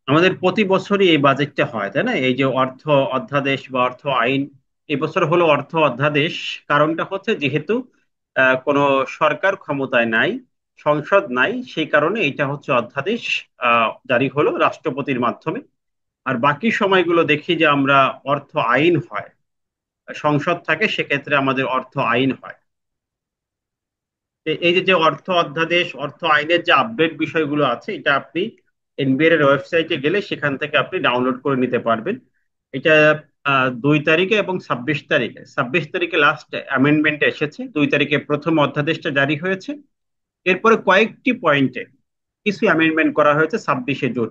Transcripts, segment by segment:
আমাদের প্রতি বছরই এই বাজেটটা হয়, তাই না? এই যে অর্থ অধ্যাদেশ বা অর্থ আইন, এবছর হলো অর্থ অধ্যাদেশ। কারণটা হচ্ছে যেহেতু কোনো সরকার ক্ষমতায় নাই, সংসদ নাই, সেই কারণে এটা হচ্ছে অধ্যাদেশ জারি হলো রাষ্ট্রপতির মাধ্যমে। আর বাকি সময়গুলো দেখি যে আমরা অর্থ আইন হয়, সংসদ থাকে, সেক্ষেত্রে আমাদের অর্থ আইন হয়। এই যে যে অর্থ অধ্যাদেশ, অর্থ আইনের যে আপডেট বিষয়গুলো আছে, এটা আপনি এনবিআর এর ওয়েবসাইটে গেলে সেখান থেকে আপনি ডাউনলোড করে নিতে পারবেন। এটা 2 তারিখে এবং 26 তারিখে, 26 তারিখে লাস্ট অ্যামেন্ডমেন্ট এসেছে, 2 তারিখে প্রথম অধ্যাদেশটা জারি হয়েছে। এরপরে কয়েকটি পয়েন্টে কিছু অ্যামেন্ডমেন্ট করা হয়েছে 26শে জুন।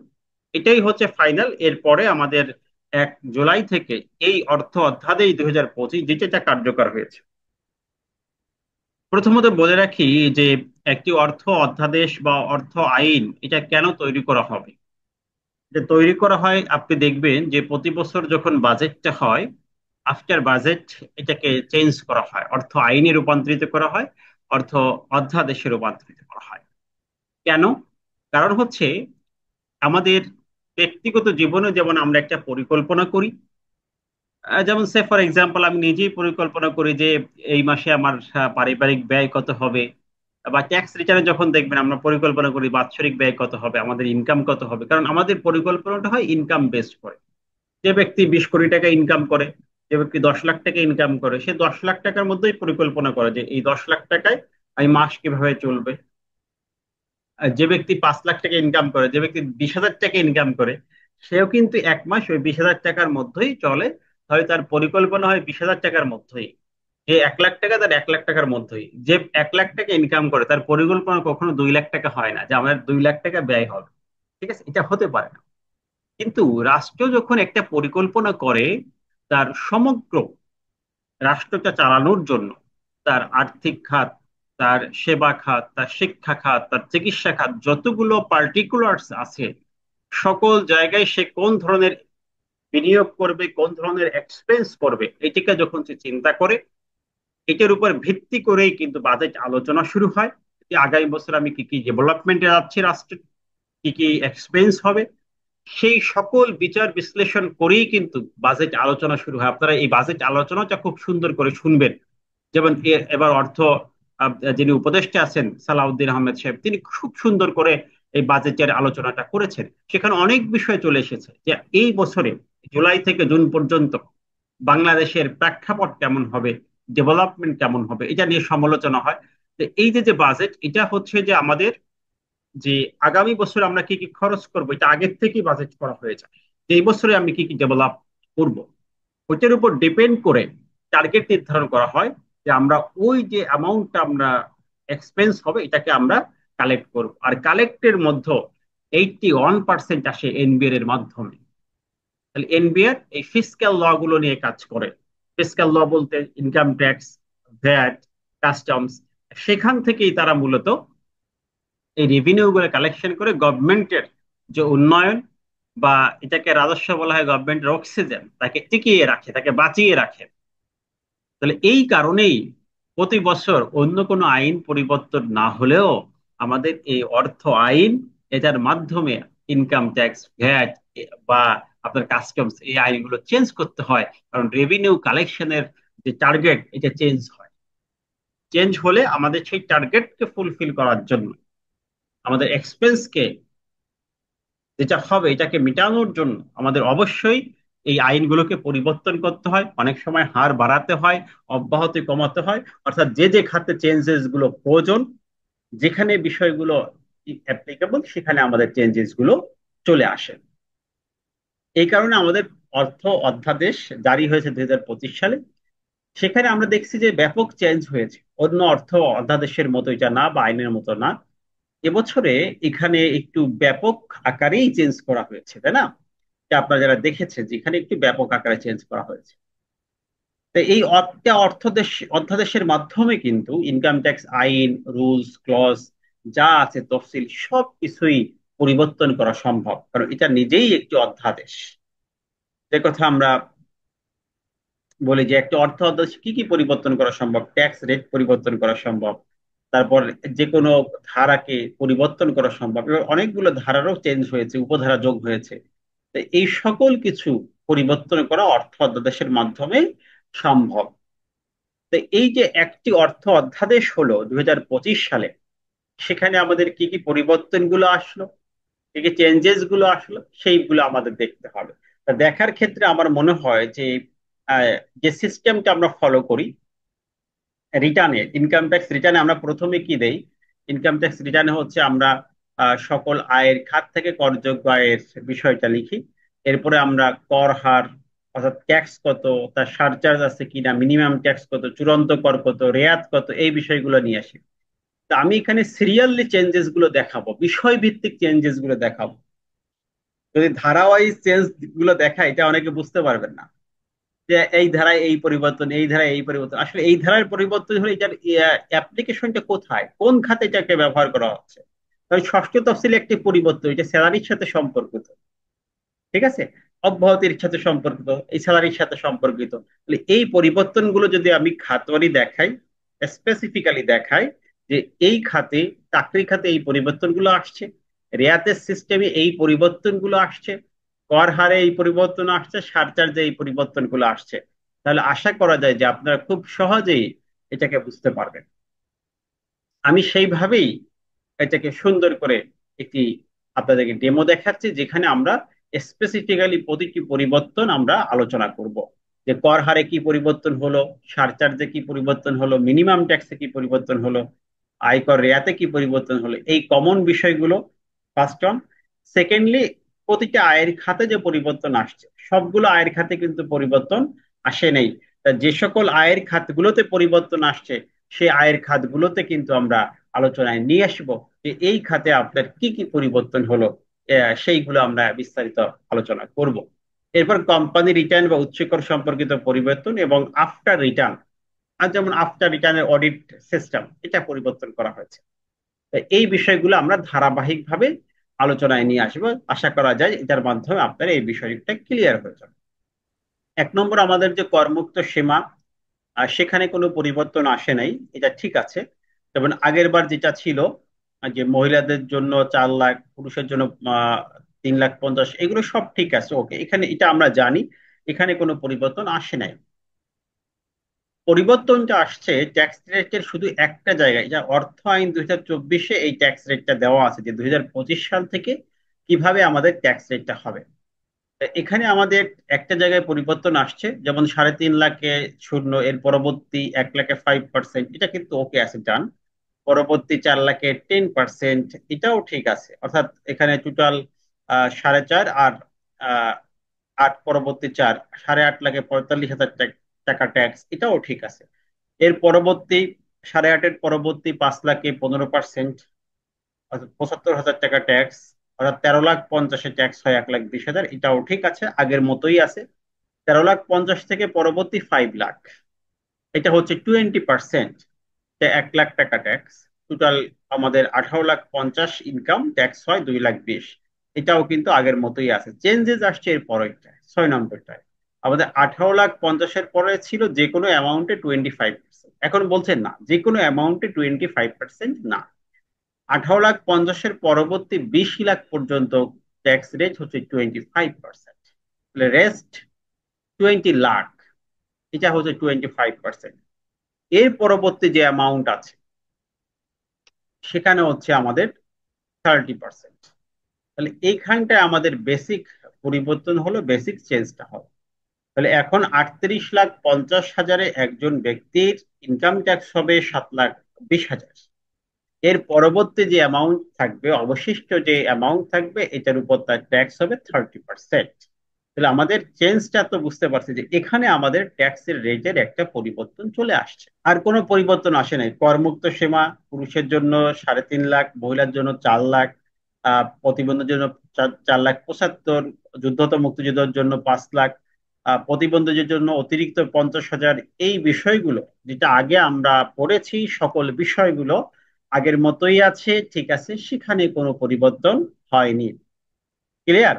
এটাই হচ্ছে ফাইনাল। এরপরে আমাদের 1 জুলাই থেকে এই অর্থ অধ্যাদেশ 2025 যেটা কার্যকর হয়েছে। প্রথমত বলে রাখি যে একটি অর্থ অধ্যাদেশ বা অর্থ আইন এটা কেন তৈরি করা হবে। এটা তৈরি করা হয়, আপনি দেখবেন যে প্রতি বছর যখন বাজেটটা হয়, আফটার বাজেট এটাকে চেঞ্জ করা হয়, অর্থ আইনে রূপান্তরিত করা হয়, অর্থ অধ্যাদেশে রূপান্তরিত করা হয়। কেন? কারণ হচ্ছে আমাদের ব্যক্তিগত জীবনে যেমন আমরা একটা পরিকল্পনা করি, যেমন সে ফর এক্সাম্পল আমি নিজেই পরিকল্পনা করি যে এই মাসে আমার পারিবারিক ব্যয় কত হবে, বা ট্যাক্স রিটার্নে যখন দেখবেন আমরা পরিকল্পনা করি বাৎসরিক ব্যয় কত হবে, আমাদের ইনকাম কত হবে, কারণ আমাদের পরিকল্পনাটা হয় ইনকাম বেসড করে। যে ব্যক্তি 20 কোটি টাকা ইনকাম করে, যে ব্যক্তি 10 লাখ টাকা ইনকাম করে, সে 10 লাখ টাকার মধ্যেই পরিকল্পনা করে যে এই 10 লাখ টাকায় আমি মাস কিভাবে চলবে। আর যে ব্যক্তি 5 লাখ টাকা ইনকাম করে, যে ব্যক্তি 20,000 টাকা ইনকাম করে, সেও কিন্তু এক মাস ওই 20,000 টাকার মধ্যেই চলে। হয়তো তার পরিকল্পনা হয় 20,000 টাকার মধ্যেই। যে 1 লাখ টাকা, তার 1 লাখ টাকার মধ্যেই। যে 1 লাখ টাকা ইনকাম করে, তার পরিকল্পনা কখনো 2 লাখ টাকা হয় না যে আমার 2 লাখ টাকা ব্যয় হবে। ঠিক আছে, এটা হতে পারে না। কিন্তু রাষ্ট্র যখন একটা পরিকল্পনা করে, তার সমগ্র রাষ্ট্রটা চালানোর জন্য, তার আর্থিক খাত, তার সেবা খাত, তার শিক্ষা খাত, তার চিকিৎসা খাত, যতগুলো পার্টিকুলার্স আছে, সকল জায়গায় সে কোন ধরনের বিনিয়োগ করবে, কোন ধরনের এক্সপেন্স করবে, এটিকে যখন সে চিন্তা করে, এটার উপর ভিত্তি করেই কিন্তু বাজেট আলোচনা শুরু হয়। যে আগামী বছর আমি কি কি ডেভেলপমেন্টে যাচ্ছি, রাষ্ট্রের কি কি এক্সপেন্স হবে, সেই সকল বিচার বিশ্লেষণ করেই কিন্তু বাজেট আলোচনা শুরু হয়। আপনারা এই বাজেট আলোচনাটা খুব সুন্দর করে শুনবেন। যেমন এবার অর্থ যিনি উপদেষ্টা আছেন সালাউদ্দিন আহমেদ সাহেব, তিনি খুব সুন্দর করে এই বাজেটের আলোচনাটা করেছেন। সেখানে অনেক বিষয় চলে এসেছে যে এই বছরে জুলাই থেকে জুন পর্যন্ত বাংলাদেশের প্রেক্ষাপট কেমন হবে, ডেভেলপমেন্ট কেমন হবে, এটা নিয়ে সমালোচনা হয়। তো এই যে যে বাজেট, এটা হচ্ছে যে আমাদের যে আগামী বছর আমরা কি কি খরচ করবো, এটা আগের থেকেই বাজেট করা হয়ে যায়। যে এই বছরে আমি কি কি ডেভেলপ করব, ওইটার উপর ডিপেন্ড করে টার্গেট নির্ধারণ করা হয় যে আমরা ওই যে অ্যামাউন্টটা আমরা এক্সপেন্স হবে, এটাকে আমরা কালেক্ট করব। আর কালেক্টের মধ্যে 81% আসে এনবিআর এর মাধ্যমে। তাহলে এনবিআর এই ফিসক্যাল ল গুলো নিয়ে কাজ করে। ফিসক্যাল ল বলতে ইনকাম ট্যাক্স, ভ্যাট, কাস্টমস, সেখান থেকেই তারা মূলত এই রেভিনিউ গুলো কালেকশন করে গভর্নমেন্টের যে উন্নয়ন, বা এটাকে রাজস্ব বলা হয়, গভর্নমেন্টের অক্সিজেন, তাকে টিকিয়ে রাখে, তাকে বাঁচিয়ে রাখে। তাহলে এই কারণেই প্রতি বছর অন্য কোনো আইন পরিবর্তন না হলেও আমাদের এই অর্থ আইন, এটার মাধ্যমে ইনকাম ট্যাক্স, ভ্যাট বা আপনার কাস্টমস, এই আইনগুলো চেঞ্জ করতে হয়। কারণ রেভিনিউ কালেকশনের যে টার্গেট, এটা চেঞ্জ হয়। চেঞ্জ হলে আমাদের সেই টার্গেটকে ফুলফিল করার জন্য, আমাদের এক্সপেন্সকে যেটা হবে এটাকে মেটানোর জন্য আমাদের অবশ্যই এই আইনগুলোকে পরিবর্তন করতে হয়। অনেক সময় হার বাড়াতে হয়, অব্যাহতি কমাতে হয়। অর্থাৎ যে যে খাতে চেঞ্জেস গুলো প্রয়োজন, যেখানে বিষয়গুলো অ্যাপ্লিকেবল, সেখানে আমাদের চেঞ্জেস গুলো চলে আসে। এই কারণে আমাদের অর্থ অধ্যাদেশ জারি হয়েছে 2025 সালে। সেখানে আমরা দেখছি যে ব্যাপক চেঞ্জ হয়েছে, অন্য অর্থ অধ্যাদেশের মতো এটা না, বা আইনের মতো না। এবছরে এখানে একটু ব্যাপক আকারেই চেঞ্জ করা হয়েছে, তাই না? যে আপনারা যারা দেখেছেন যে এখানে একটু ব্যাপক আকারে চেঞ্জ করা হয়েছে। তো এই অধ্যাদেশের মাধ্যমে কিন্তু ইনকাম ট্যাক্স আইন, রুলস, ক্লজ যা আছে, তফসিল সব কিছুই পরিবর্তন করা সম্ভব, কারণ এটা নিজেই একটি অধ্যাদেশ। যে কথা আমরা বলি যে একটা অর্থ অধ্যাদেশ কি কি পরিবর্তন করা সম্ভব, ট্যাক্স রেট পরিবর্তন করা সম্ভব, তারপর যে কোনো ধারাকে পরিবর্তন করা সম্ভব, এবং অনেকগুলো ধারারও চেঞ্জ হয়েছে, উপধারা যোগ হয়েছে। তো এই সকল কিছু পরিবর্তন করা অর্থ অধ্যাদেশের মাধ্যমে সম্ভব। তো এই যে একটি অর্থ অধ্যাদেশ হলো 2025 সালে, সেখানে আমাদের কি কি পরিবর্তনগুলো আসলো, কি কি চেঞ্জেস গুলো আসলো, সেইগুলো আমাদের দেখতে হবে। তা দেখার ক্ষেত্রে আমার মনে হয় যে আহ, যে সিস্টেমটা আমরা ফলো করি রিটার্নে, ইনকাম ট্যাক্স রিটার্নে আমরা প্রথমে কি দেই? ইনকাম ট্যাক্স রিটার্নে হচ্ছে আমরা সকল আয়ের খাত থেকে করযোগ্য আয়ের বিষয়টা লিখি। এরপরে আমরা কর হার, অর্থাৎ ট্যাক্স কত, তার সারচার্জ আছে কিনা, মিনিমাম ট্যাক্স কত, চূড়ান্ত কর কত, রেয়াত কত, এই বিষয়গুলো নিয়ে আসি। তা আমি এখানে সিরিয়ালি চেঞ্জেস গুলো দেখাবো, বিষয় ভিত্তিক চেঞ্জেস গুলো দেখাবো। যদি ধারাওয়াইজ চেঞ্জ গুলো দেখাই, এটা অনেকে বুঝতে পারবেন না যে এই ধারায় এই পরিবর্তন, এই ধারায় এই পরিবর্তন। আসলে এই ধারার পরিবর্তন হলে এটার অ্যাপ্লিকেশনটা কোথায়, কোন খাতে এটাকে ব্যবহার করা হচ্ছে? কারণ ষষ্ঠ তফসিলে একটি পরিবর্তন, এটা স্যালারির সাথে সম্পর্কিত, ঠিক আছে, অব্যাহতির সাথে সম্পর্কিত, এই স্যালারির সাথে সম্পর্কিত। তাহলে এই পরিবর্তনগুলো যদি আমি খাতওয়ারি দেখাই, স্পেসিফিক্যালি দেখাই যে এই খাতে, চাকরি খাতে এই পরিবর্তনগুলো আসছে, রেয়াতের সিস্টেমে এই পরিবর্তনগুলো আসছে, কর হারে এই পরিবর্তন আসছে, সারচার্জে এই পরিবর্তনগুলো আসছে, তাহলে আশা করা যায় যে আপনারা খুব সহজেই এটাকে বুঝতে পারবেন। আমি সেইভাবেই এটাকে সুন্দর করে একটি আপনাদেরকে ডেমো দেখাচ্ছি, যেখানে আমরা স্পেসিফিক্যালি প্রতিটি পরিবর্তন আমরা আলোচনা করব। যে কর হারে কি পরিবর্তন হলো, সারচার্জে কি পরিবর্তন হলো, মিনিমাম ট্যাক্সে কি পরিবর্তন হলো, আয়কর রেয়াতে কি পরিবর্তন হলো, এই কমন বিষয়গুলো ফার্স্ট অন। সেকেন্ডলি, প্রতিটা আয়ের খাতে যে পরিবর্তন আসছে, সবগুলো আয়ের খাতে কিন্তু পরিবর্তন আসে নেই। তা যে সকল আয়ের খাতগুলোতে পরিবর্তন আসছে, সেই আয়ের খাতগুলোতে কিন্তু আমরা আলোচনায় নিয়ে আসবো যে এই খাতে আপনার কি কি পরিবর্তন হলো, সেইগুলো আমরা বিস্তারিত আলোচনা করব। এরপর কোম্পানি রিটার্ন বা উচ্চকর সম্পর্কিত পরিবর্তন এবং আফটার রিটার্ন, আর যেমন আফটার রিটার্নের অডিট সিস্টেম, এটা পরিবর্তন করা হয়েছে। তো এই বিষয়গুলো আমরা ধারাবাহিকভাবে আলোচনায় নিয়ে আসবো। আশা করা যায় এটার মাধ্যমে আপনার এই বিষয়টা ক্লিয়ার হয়ে যাবে। এক নম্বর, আমাদের যে করমুক্ত সীমা, সেখানে কোনো পরিবর্তন আসে নাই, এটা ঠিক আছে। যেমন আগের বার যেটা ছিল, যে মহিলাদের জন্য 4 লাখ, পুরুষের জন্য 3,50,000, এগুলো সব ঠিক আছে, ওকে, এখানে এটা আমরা জানি, এখানে কোনো পরিবর্তন আসে নাই। পরিবর্তনটা আসছে ট্যাক্স রেটের শুধু একটা জায়গায়, যা অর্থ আইন 2024-এ এই ট্যাক্স রেটটা দেওয়া আছে যে 2025 সাল থেকে কিভাবে আমাদের ট্যাক্স রেটটা হবে। এখানে আমাদের একটা জায়গায় পরিবর্তন আসছে, যেমন 3.5 লাখে শূন্য, এর পরবর্তী 1 লাখে 5%, এটা কিন্তু ওকে আছে, ডান। পরবর্তী 4 লাখে 10%, এটাও ঠিক আছে, অর্থাৎ এখানে টোটাল 4.5, আর আহ, 8 পরবর্তী 4, 8.5 লাখে 45,000 টাকা ট্যাক্স, এটাও ঠিক আছে। এর পরবর্তী 8.5-এর পরবর্তী 5 লাখে 15%, অর্থাৎ 75,000 টাকা ট্যাক্স, অর্থাৎ 13,50,000 ট্যাক্স হয় 1,20,000, এটাও ঠিক আছে, আগের মতোই আছে। 13,50,000 থেকে পরবর্তী 5 লাখ, এটা হচ্ছে 20%, 1 লাখ টাকা ট্যাক্স। টোটাল আমাদের 18,50,000 ইনকাম, ট্যাক্স হয় 2,20,000, এটাও কিন্তু আগের মতোই আছে। চেঞ্জেস আসছে এর পরেরটায়, 6 নম্বরটায়। আমাদের 18,50,000-এর পরে ছিল যে কোনো অ্যামাউন্টে 25%, এখন বলছেন না, যে কোনো অ্যামাউন্টে 25% না, 18,50,000-এর পরবর্তী 20 লাখ পর্যন্ত ট্যাক্স রেট হচ্ছে 25%। রেস্ট 20 লাখ, এটা হচ্ছে 25%। এর পরবর্তী যে অ্যামাউন্ট আছে, সেখানে হচ্ছে আমাদের 30%। তাহলে এইখানটায় আমাদের বেসিক পরিবর্তন হলো, বেসিক চেঞ্জটা হলো। তাহলে এখন 38,50,000-এ একজন ব্যক্তির ইনকাম ট্যাক্স হবে 7,20,000। এর পরবর্তী যে অ্যামাউন্ট থাকবে, অবশিষ্ট যে অ্যামাউন্ট থাকবে, এটার উপর তার ট্যাক্স হবে 30%। তাহলে আমাদের চেঞ্জটা তো বুঝতে পারছি যে এখানে আমাদের ট্যাক্সের রেটের একটা পরিবর্তন চলে আসছে। আর কোনো পরিবর্তন আসে নাই। করমুক্ত সীমা পুরুষের জন্য 3.5 লাখ, মহিলার জন্য 4 লাখ, প্রতিবন্ধীর জন্য 4,75,000, যুদ্ধত মুক্তিযোদ্ধার জন্য 5 লাখ, প্রতিবন্ধীদের জন্য অতিরিক্ত 50,000। এই বিষয়গুলো যেটা আগে আমরা পড়েছি, সকল বিষয়গুলো আগের মতোই আছে, ঠিক আছে, সেখানে কোনো পরিবর্তন হয়নি। ক্লিয়ার?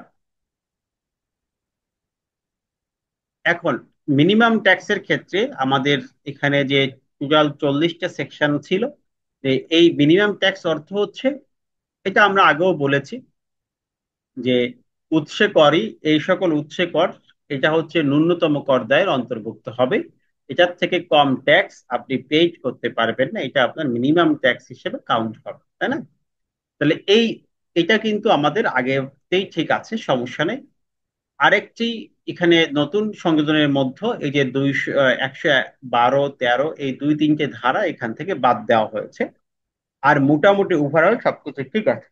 এখন মিনিমাম ট্যাক্সের ক্ষেত্রে আমাদের এখানে যে টোটাল 40টা সেকশন ছিল, এই মিনিমাম ট্যাক্স অর্থ হচ্ছে, এটা আমরা আগেও বলেছি যে উৎসে করই, এই সকল উৎসে কর, এটা হচ্ছে ন্যূনতম কর দায়ের অন্তর্ভুক্ত হবে। এটার থেকে কম ট্যাক্স আপনি পেইড করতে পারবেন না, এটা আপনার মিনিমাম ট্যাক্স হিসেবে কাউন্ট হবে, তাই না? তাহলে এটা কিন্তু আমাদের আগেতেই ঠিক আছে, সমস্যা নেই। আরেকটি এখানে নতুন সংযোজনের মধ্যে এই যে 112, 13 এই দুই তিনটে ধারা এখান থেকে বাদ দেওয়া হয়েছে। আর মোটামুটি ওভারঅল সবকিছু ঠিক আছে।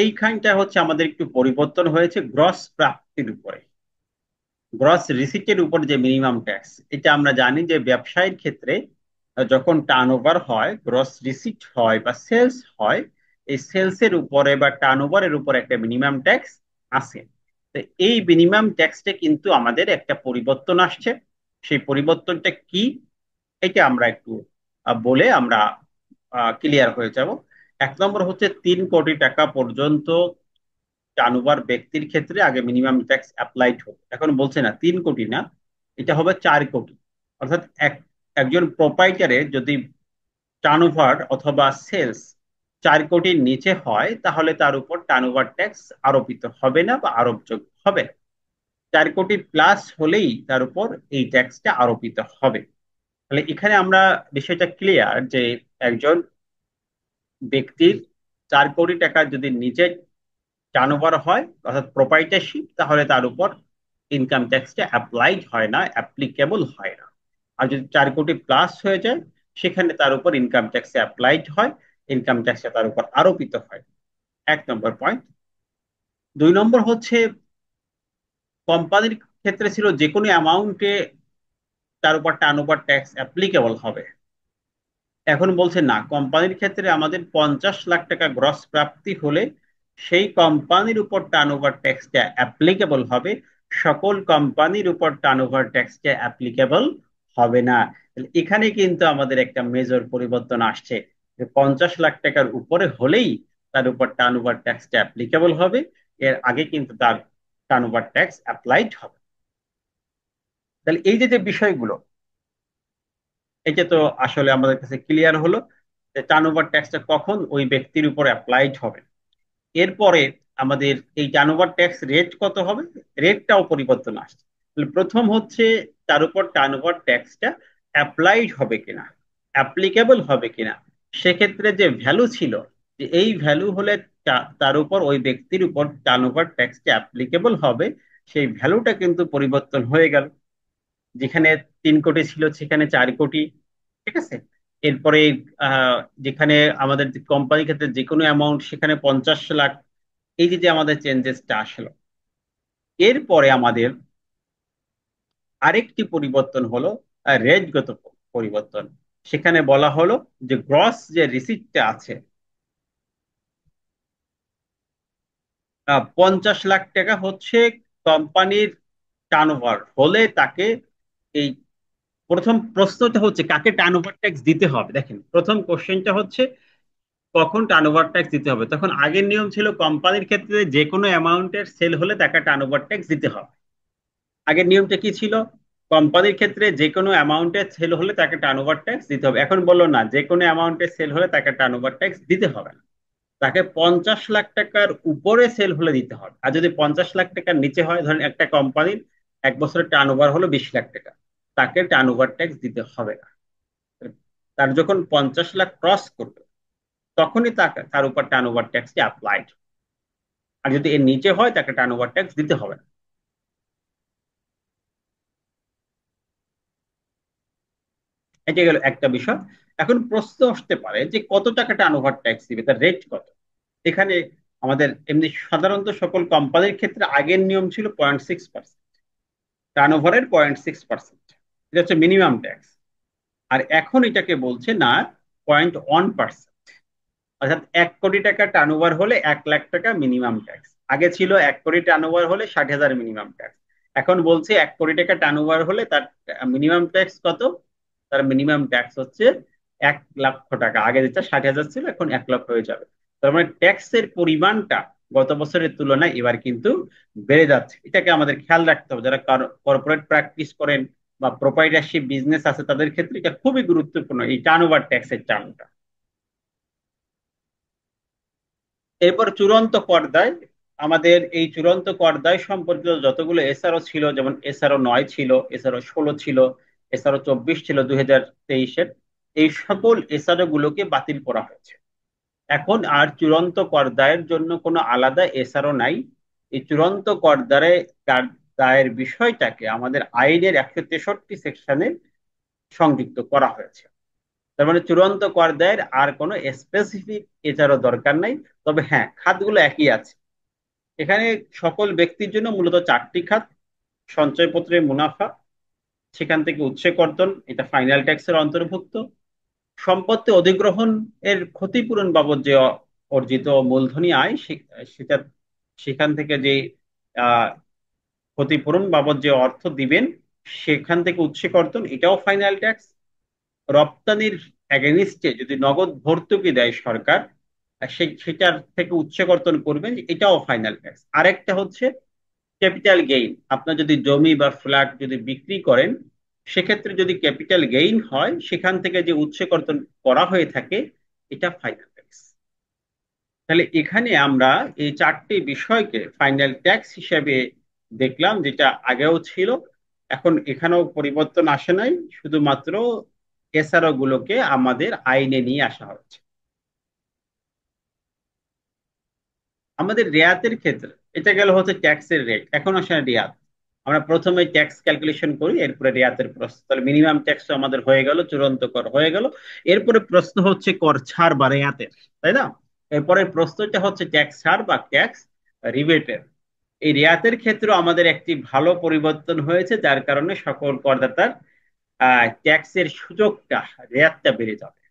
এইখানটা হচ্ছে আমাদের একটু পরিবর্তন হয়েছে গ্রস প্রাপ্তির উপরে, গ্রস রিসিটের উপর যে মিনিমাম ট্যাক্স। এটা আমরা জানি যে ব্যবসায়ের ক্ষেত্রে যখন টার্নওভার হয়, গ্রস রিসিট হয় বা সেলস হয়, এই সেলসের উপরে বা টার্নওভারের উপর একটা মিনিমাম ট্যাক্স আছে। তো এই মিনিমাম ট্যাক্সটা কিন্তু আমাদের একটা পরিবর্তন আসছে। সেই পরিবর্তনটা কি, এটা আমরা একটু বলে আমরা ক্লিয়ার হয়ে যাব। এক নম্বর হচ্ছে 3 কোটি টাকা পর্যন্ত টার্নওভার ব্যক্তির ক্ষেত্রে আগে মিনিমাম ট্যাক্স অ্যাপ্লাইড হবে। এখন বলছে না 3 কোটি না, এটা হবে 4 কোটি। অর্থাৎ একজন প্রোপাইটারের যদি টার্নওভার অথবা সেলস 4 কোটির নিচে হয়, তাহলে তার উপর টার্নওভার ট্যাক্স আরোপিত হবে না বা আরোপযোগ্য হবে না। 4 কোটি প্লাস হলেই তার উপর এই ট্যাক্সটা আরোপিত হবে। তাহলে এখানে আমরা বিষয়টা ক্লিয়ার যে একজন ব্যক্তির 4 কোটি টাকা যদি নিচে টার্নওভার হয়, অর্থাৎ প্রোপাইটারশিপ, তাহলে তার উপর ইনকাম ট্যাক্সটা অ্যাপ্লাইড হয় না, অ্যাপ্লিকেবল হয় না। আর যদি 4 কোটি প্লাস হয়ে যায়, সেখানে তার উপর ইনকাম ট্যাক্স অ্যাপ্লাইড হয়, ইনকাম ট্যাক্সটা তার উপর আরোপিত হয়। 1 নম্বর পয়েন্ট। 2 নম্বর হচ্ছে কোম্পানির ক্ষেত্রে ছিল যে কোনো অ্যামাউন্টে তার উপর টার্নওভার ট্যাক্স অ্যাপ্লিকেবল হবে। এখন বলছে না, কোম্পানির ক্ষেত্রে আমাদের 50 লাখ টাকা গ্রস প্রাপ্তি হলে সেই কোম্পানির উপর টার্নওভার ট্যাক্সটা অ্যাপ্লিকেবল হবে, সকল কোম্পানির উপর টার্নওভার ট্যাক্সটা অ্যাপ্লিকেবল হবে না। এখানে কিন্তু আমাদের একটা মেজর পরিবর্তন আসছে, যে 50 লাখ টাকার উপরে হলেই তার উপর টার্নওভার ট্যাক্সটা অ্যাপ্লিকেবল হবে, এর আগে কিন্তু তার টার্নওভার ট্যাক্স অ্যাপ্লাইড হবে। তাহলে এই যে যে বিষয়গুলো, এটা তো আসলে আমাদের কাছে ক্লিয়ার হলো যে টার্নওভার ট্যাক্সটা কখন ওই ব্যক্তির উপর অ্যাপ্লাইড হবে। এরপরে আমাদের এই টার্নওভার ট্যাক্স রেট কত হবে, রেটটাও পরিবর্তন আসছে। তাহলে প্রথম হচ্ছে তার উপর টার্নওভার ট্যাক্সটা অ্যাপ্লাইড হবে কিনা, অ্যাপ্লিকেবল হবে কিনা। সেক্ষেত্রে যে ভ্যালু ছিল, যে এই ভ্যালু হলে তার উপর ওই ব্যক্তির উপর টার্নওভার ট্যাক্সটা অ্যাপ্লিকেবল হবে, সেই ভ্যালুটা কিন্তু পরিবর্তন হয়ে গেল। যেখানে 3 কোটি ছিল সেখানে 4 কোটি, ঠিক আছে। এরপরে আহ, যেখানে আমাদের কোম্পানির ক্ষেত্রে যে কোনো অ্যামাউন্ট, সেখানে 50 লাখ। এই যে যে আমাদের চেঞ্জেসটা আসলো, এরপরে আমাদের আরেকটি পরিবর্তন হলো রেটগত পরিবর্তন। সেখানে বলা হলো যে গ্রস যে রিসিপ্টটা আছে, 50 লাখ টাকা হচ্ছে কোম্পানির টার্নওভার হলে তাকে এই, প্রথম প্রশ্নটা হচ্ছে কাকে টার্নওভার ট্যাক্স দিতে হবে। দেখেন, প্রথম কোশ্চেনটা হচ্ছে কখন টার্নওভার ট্যাক্স দিতে হবে। তখন আগের নিয়ম ছিল কোম্পানির ক্ষেত্রে যে কোনো অ্যামাউন্টের সেল হলে তাকে টার্নওভার ট্যাক্স দিতে হবে। আগের নিয়মটা কি ছিল, কোম্পানির ক্ষেত্রে যে কোনো অ্যামাউন্টের সেল হলে তাকে টার্নওভার ট্যাক্স দিতে হবে। এখন বললো না, যে কোনো অ্যামাউন্টের সেল হলে তাকে টার্নওভার ট্যাক্স দিতে হবে না, তাকে 50 লাখ টাকার উপরে সেল হলে দিতে হবে। আর যদি 50 লাখ টাকার নিচে হয়, ধরেন একটা কোম্পানির 1 বছরের টার্নওভার হলো 20 লাখ টাকা, তাকে টার্নওভার ট্যাক্স দিতে হবে না। তার যখন 50 লাখ ক্রস করবে, তখনই তাকে তার উপর টার্নওভার ট্যাক্সটি অ্যাপ্লাইড। আর যদি এর নিচে হয়, তাকে টার্নওভার ট্যাক্স দিতে হবে না। এটা গেল একটা বিষয়। এখন প্রশ্ন আসতে পারে যে কত টাকা টার্নওভার ট্যাক্স দিবে, তার রেট কত। এখানে আমাদের এমনি সাধারণত সকল কোম্পানির ক্ষেত্রে আগের নিয়ম ছিল 0.6%, টার্নওভারের 0.6%, এটা হচ্ছে মিনিমাম ট্যাক্স। আর এখন এটাকে বলছে না, 0.1%। অর্থাৎ 1 কোটি টাকা টার্নওভার হলে 1 লাখ টাকা মিনিমাম ট্যাক্স। আগে ছিল 1 কোটি টার্নওভার হলে 60,000 মিনিমাম ট্যাক্স। এখন বলছে 1 কোটি টাকা টার্নওভার হলে তার মিনিমাম ট্যাক্স কত, তার মিনিমাম ট্যাক্স হচ্ছে 1 লক্ষ টাকা। আগে যেটা 60,000 ছিল, এখন 1 লক্ষ হয়ে যাবে। তার মানে ট্যাক্সের পরিমাণটা গত বছরের তুলনায় এবার কিন্তু বেড়ে যাচ্ছে। এটাকে আমাদের খেয়াল রাখতে হবে, যারা কর্পোরেট প্র্যাকটিস করেন বা প্রোপাইটারশিপ বিজনেস আছে, তাদের ক্ষেত্রে এটা খুবই গুরুত্বপূর্ণ, এই টার্নওভার ট্যাক্সের টার্মটা। এরপর চূড়ান্ত পর্দায় আমাদের এই চূড়ান্ত পর্দায় সম্পর্কিত যতগুলো এসআরও ছিল, যেমন এসআরও 9 ছিল, এসআরও 16 ছিল, এসআরও 24 ছিল 2023-এর, এই সকল এসআরও গুলোকে বাতিল করা হয়েছে। এখন আর চূড়ান্ত পর্দায়ের জন্য কোনো আলাদা এসআরও নাই। এই চূড়ান্ত পর্দায় দায়ের বিষয়টাকে আমাদের আইনের 163 সেকশনে সংযুক্ত করা হয়েছে। তার মানে চূড়ান্ত কর দায়ের আর কোনো স্পেসিফিক এছাড়াও দরকার নাই। তবে হ্যাঁ, খাতগুলো একই আছে এখানে। সকল ব্যক্তির জন্য মূলত 4টি খাত: সঞ্চয়পত্রের মুনাফা, সেখান থেকে উৎসে কর্তন, এটা ফাইনাল ট্যাক্সের অন্তর্ভুক্ত; সম্পত্তি অধিগ্রহণ এর ক্ষতিপূরণ বাবদ যে অর্জিত মূলধনী আয়, সেটা সেখান থেকে যে আহ, ক্ষতিপূরণ বাবদ যে অর্থ দিবেন, সেখান থেকে উৎসে কর্তন, এটাও ফাইনাল ট্যাক্স। রপ্তানির এগেনিস্টে যদি নগদ ভর্তুকি দেয় সরকার, সেটার থেকে উৎসে কর্তন করবেন, এটাও ফাইনাল ট্যাক্স। আরেকটা হচ্ছে ক্যাপিটাল গেইন। আপনার যদি জমি বা ফ্ল্যাট যদি বিক্রি করেন, সেক্ষেত্রে যদি ক্যাপিটাল গেইন হয়, সেখান থেকে যে উৎসে কর্তন করা হয়ে থাকে, এটা ফাইনাল ট্যাক্স। তাহলে এখানে আমরা এই 4টি বিষয়কে ফাইনাল ট্যাক্স হিসেবে দেখলাম, যেটা আগেও ছিল। এখন এখানেও পরিবর্তন আসে নাই, শুধুমাত্র এসআরও গুলোকে আমাদের আইনে নিয়ে আসা হচ্ছে। আমাদের রেয়াতের ক্ষেত্রে এটা গেল হচ্ছে ট্যাক্সের রেট, এখন আসে রেয়াত। আমরা প্রথমে ট্যাক্স ক্যালকুলেশন করি, এরপরে রেয়াতের প্রশ্ন। তাহলে মিনিমাম ট্যাক্স আমাদের হয়ে গেল, চূড়ান্ত কর হয়ে গেল। এরপরে প্রশ্ন হচ্ছে কর ছাড় বা রেয়াতের, তাই না? এরপরে প্রশ্নটা হচ্ছে ট্যাক্স ছাড় বা ট্যাক্স রিবেটের। এই রেয়াতের ক্ষেত্রে আমাদের একটি ভালো পরিবর্তন হয়েছে, যার কারণে সকল করদাতার ট্যাক্সের সুযোগটা, রেয়াতটা বেড়ে যাবে।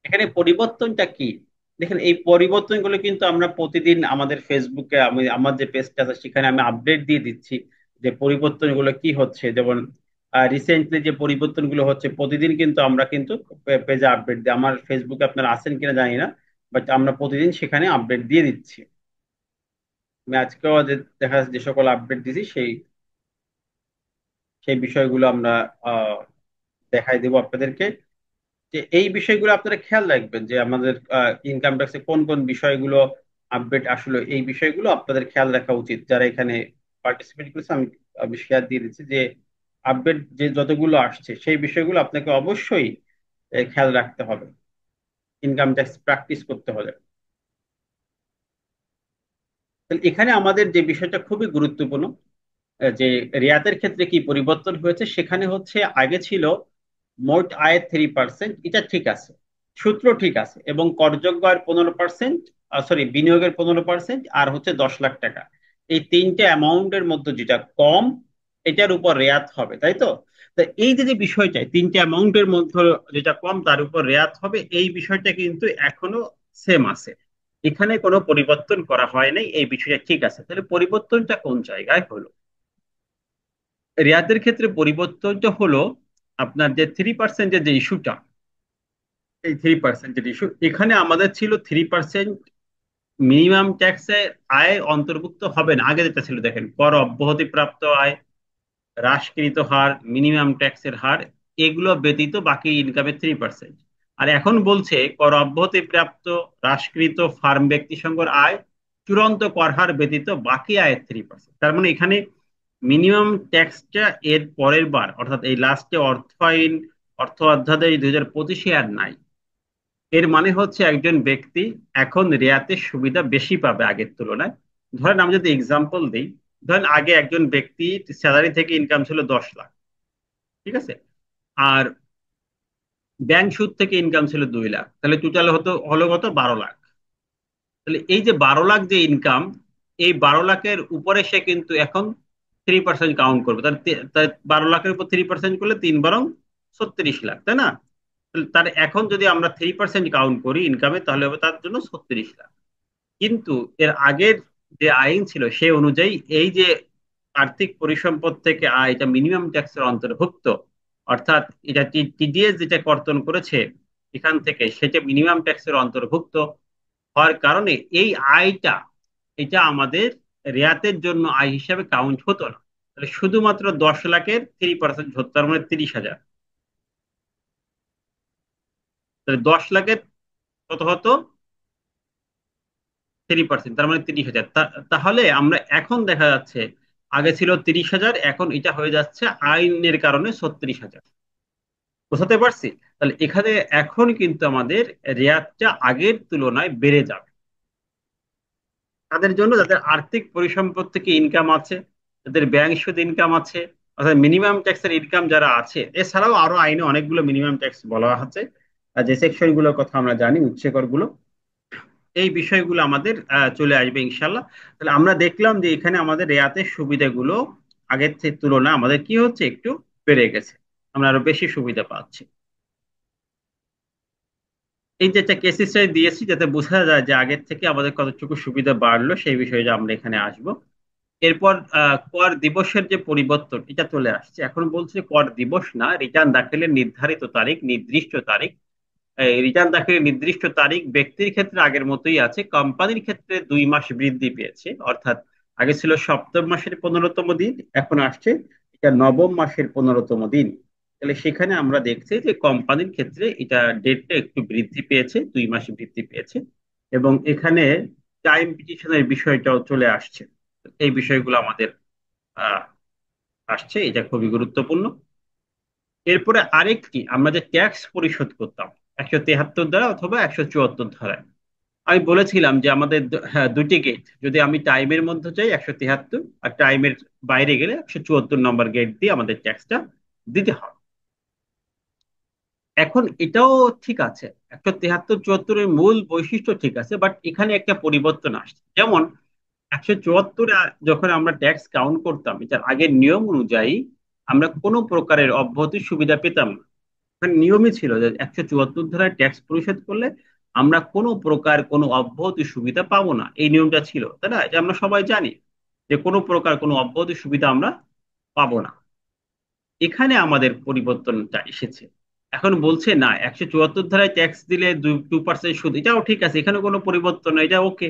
এখানে পরিবর্তনটা কি? দেখেন, এই পরিবর্তনগুলো কিন্তু আমরা প্রতিদিন আমাদের ফেসবুকে, আমি আমার যে পেজটা আছে সেখানে আমি আপডেট দিয়ে দিচ্ছি যে পরিবর্তনগুলো কি হচ্ছে। যেমন রিসেন্টলি যে পরিবর্তনগুলো হচ্ছে, প্রতিদিন কিন্তু আমরা কিন্তু পেজে আপডেট দিই। আমার ফেসবুকে আপনারা আছেন কিনা জানি না, বাট আমরা প্রতিদিন সেখানে আপডেট দিয়ে দিচ্ছি। আমি আজকেও দেখা যাচ্ছে যে সকল আপডেট দিছি, সেই সেই বিষয়গুলো আমরা আহ দেখাই দেবো আপনাদেরকে। যে এই বিষয়গুলো আপনারা খেয়াল রাখবেন, যে আমাদের ইনকাম ট্যাক্সে কোন কোন বিষয়গুলো আপডেট আসলে, এই বিষয়গুলো আপনাদের খেয়াল রাখা উচিত। যারা এখানে পার্টিসিপেট করেছে, আমি আমি শেয়ার দিয়ে দিচ্ছি যে আপডেট যে যতগুলো আসছে, সেই বিষয়গুলো আপনাকে অবশ্যই খেয়াল রাখতে হবে ইনকাম ট্যাক্স প্র্যাকটিস করতে হলে। তাহলে এখানে আমাদের যে বিষয়টা খুবই গুরুত্বপূর্ণ, যে রিয়াতের ক্ষেত্রে কি পরিবর্তন হয়েছে, সেখানে হচ্ছে আগে ছিল মোট আয়ের 3%, এটা ঠিক আছে, সূত্র ঠিক আছে, এবং করযোগ্য আয়ের 15%, সরি বিনিয়োগের 15%, আর হচ্ছে 10 লাখ টাকা। এই তিনটে অ্যামাউন্টের মধ্যে যেটা কম, এটার উপর রেয়াত হবে, তাই তো? তা এই যে যে বিষয়টা, তিনটে অ্যামাউন্টের মধ্যে যেটা কম তার উপর রেয়াত হবে, এই বিষয়টা কিন্তু এখনো সেম আছে। এখানে কোনো পরিবর্তন করা হয় নাই, এই বিষয়টা ঠিক আছে। তাহলে পরিবর্তনটা কোন জায়গায় হলো? রেয়াতের ক্ষেত্রে পরিবর্তনটা হলো আপনার যে 3%-এর যে ইস্যুটা, এই 3%-এর ইস্যু, এখানে আমাদের ছিল 3% মিনিমাম ট্যাক্সে আয় অন্তর্ভুক্ত হবে না। আগে যেটা ছিল, দেখেন, কর অব্যাহতি প্রাপ্ত আয়, হ্রাসকৃত হার, মিনিমাম ট্যাক্সের হার, এগুলো ব্যতীত বাকি ইনকামের 3%। আর এখন বলছে কর অব্যাহতি প্রাপ্ত, হ্রাসকৃত ফার্ম ব্যক্তি সংঘর আয়, চূড়ান্ত কর হার ব্যতীত বাকি আয়ের 3%। তার মানে এখানে মিনিমাম ট্যাক্সটা এর পরের বার, অর্থাৎ এই লাস্টে অর্থ আইন, অর্থ অধ্যাদেশ 2025-এ আর নাই। এর মানে হচ্ছে একজন ব্যক্তি এখন রেয়াতের সুবিধা বেশি পাবে আগের তুলনায়। ধরেন আমি যদি এক্সাম্পল দিই, ধরেন আগে একজন ব্যক্তি স্যালারি থেকে ইনকাম ছিল 10 লাখ, ঠিক আছে, আর ব্যাংক সুদ থেকে ইনকাম ছিল 2 লাখ, তাহলে টোটাল হলো কত, 12 লাখ। তাহলে এই যে 12 লাখ যে ইনকাম, এই 12 লাখের উপরে সে কিন্তু এখন 3% কাউন্ট করবে। তার 12 লাখের উপর 3% করলে 3 × 32, তাই না? তাহলে তার এখন যদি আমরা 3% কাউন্ট করি ইনকামে, তাহলে হবে তার জন্য 36 লাখ। কিন্তু এর আগের যে আইন ছিল সে অনুযায়ী এই যে আর্থিক পরিসম্পদ থেকে আয়, এটা মিনিমাম ট্যাক্সের অন্তর্ভুক্ত। অর্থাৎ এটা টিডিএস যেটা কর্তন করেছে এখান থেকে, সেটা মিনিমাম ট্যাক্সের অন্তর্ভুক্ত হওয়ার কারণে এই আয়টা, এটা আমাদের রেয়াতের জন্য আয় হিসাবে কাউন্ট হতো না। তাহলে শুধুমাত্র 10 লাখের 3% হতো, তার মানে 30,000। তাহলে 10 লাখের কত হতো? 3%, তার মানে 30,000। তাহলে আমরা এখন দেখা যাচ্ছে আগে ছিল 30,000, এখন এটা হয়ে যাচ্ছে আইনের কারণে 36,000। বুঝতে পারছি? তাহলে এখানে এখন কিন্তু আমাদের রেয়াতটা আগের তুলনায় বেড়ে যাবে তাদের জন্য যাদের আর্থিক পরিসম্পদ থেকে ইনকাম আছে, যাদের ব্যাংক সুদ ইনকাম আছে, অর্থাৎ মিনিমাম ট্যাক্সের ইনকাম যারা আছে। এছাড়াও আরো আইনে অনেকগুলো মিনিমাম ট্যাক্স বলা আছে, আর যে সেকশন গুলোর কথা আমরা জানি, উচ্চকর গুলো, এই বিষয়গুলো আমাদের চলে আসবে ইনশাল্লাহ। তাহলে আমরা দেখলাম যে এখানে আমাদের রেয়াতের সুবিধাগুলো আগের থেকে তুলনায় আমাদের কি হচ্ছে, একটু বেড়ে গেছে, আমরা আরো বেশি সুবিধা পাচ্ছি। এই যে একটা কেস স্টাডি দিয়েছি যাতে বোঝা যায় যে আগের থেকে আমাদের কতটুকু সুবিধা বাড়লো, সেই বিষয়ে আমরা এখানে আসবো। এরপর কর দিবসের যে পরিবর্তন এটা চলে আসছে, এখন বলছে কর দিবস না, রিটার্ন দাখিলের নির্ধারিত তারিখ, নির্দিষ্ট তারিখ। রিটার্ন দাখিলের নির্দিষ্ট তারিখ ব্যক্তির ক্ষেত্রে আগের মতোই আছে, কোম্পানির ক্ষেত্রে 2 মাস বৃদ্ধি পেয়েছে। অর্থাৎ আগে ছিল সপ্তম মাসের 15তম দিন, এখন আসছে এটা নবম মাসের 15তম দিন। তাহলে সেখানে আমরা দেখছি যে কোম্পানির ক্ষেত্রে এটা ডেটটা একটু বৃদ্ধি পেয়েছে, 2 মাস বৃদ্ধি পেয়েছে। এবং এখানে টাইম পিটিশনের বিষয়টাও চলে আসছে। এই বিষয়গুলো আমাদের আহ আসছে, এটা খুবই গুরুত্বপূর্ণ। এরপরে আরেকটি, আমরা যে ট্যাক্স পরিশোধ করতাম 173 ধারা অথবা 174 ধারায়, আমি বলেছিলাম যে আমাদের হ্যাঁ, দুটি গেট, যদি আমি টাইমের মধ্যে চাই 173, আর টাইমের বাইরে গেলে 174 নম্বর গেট দিয়ে আমাদের ট্যাক্সটা দিতে হয়। এখন এটাও ঠিক আছে, 173 74-এর মূল বৈশিষ্ট্য ঠিক আছে, বাট এখানে একটা পরিবর্তন আসছে। যেমন 174-এ যখন আমরা ট্যাক্স কাউন্ট করতাম, এটার আগের নিয়ম অনুযায়ী আমরা কোনো প্রকারের অব্যাহতির সুবিধা পেতাম না। ওখানে নিয়মই ছিল যে 174 ধারায় ট্যাক্স পরিশোধ করলে আমরা কোনো প্রকার কোনো অব্যাহতি সুবিধা পাবো না, এই নিয়মটা ছিল, তাই না? এটা আমরা সবাই জানি যে কোনো প্রকার কোনো অব্যাহতি সুবিধা আমরা পাবো না। এখানে আমাদের পরিবর্তনটা এসেছে। এখন বলছে না, 174 ধারায় ট্যাক্স দিলে 2% সুদ, এটাও ঠিক আছে, এখানে কোনো পরিবর্তন নেই, এটা ওকে,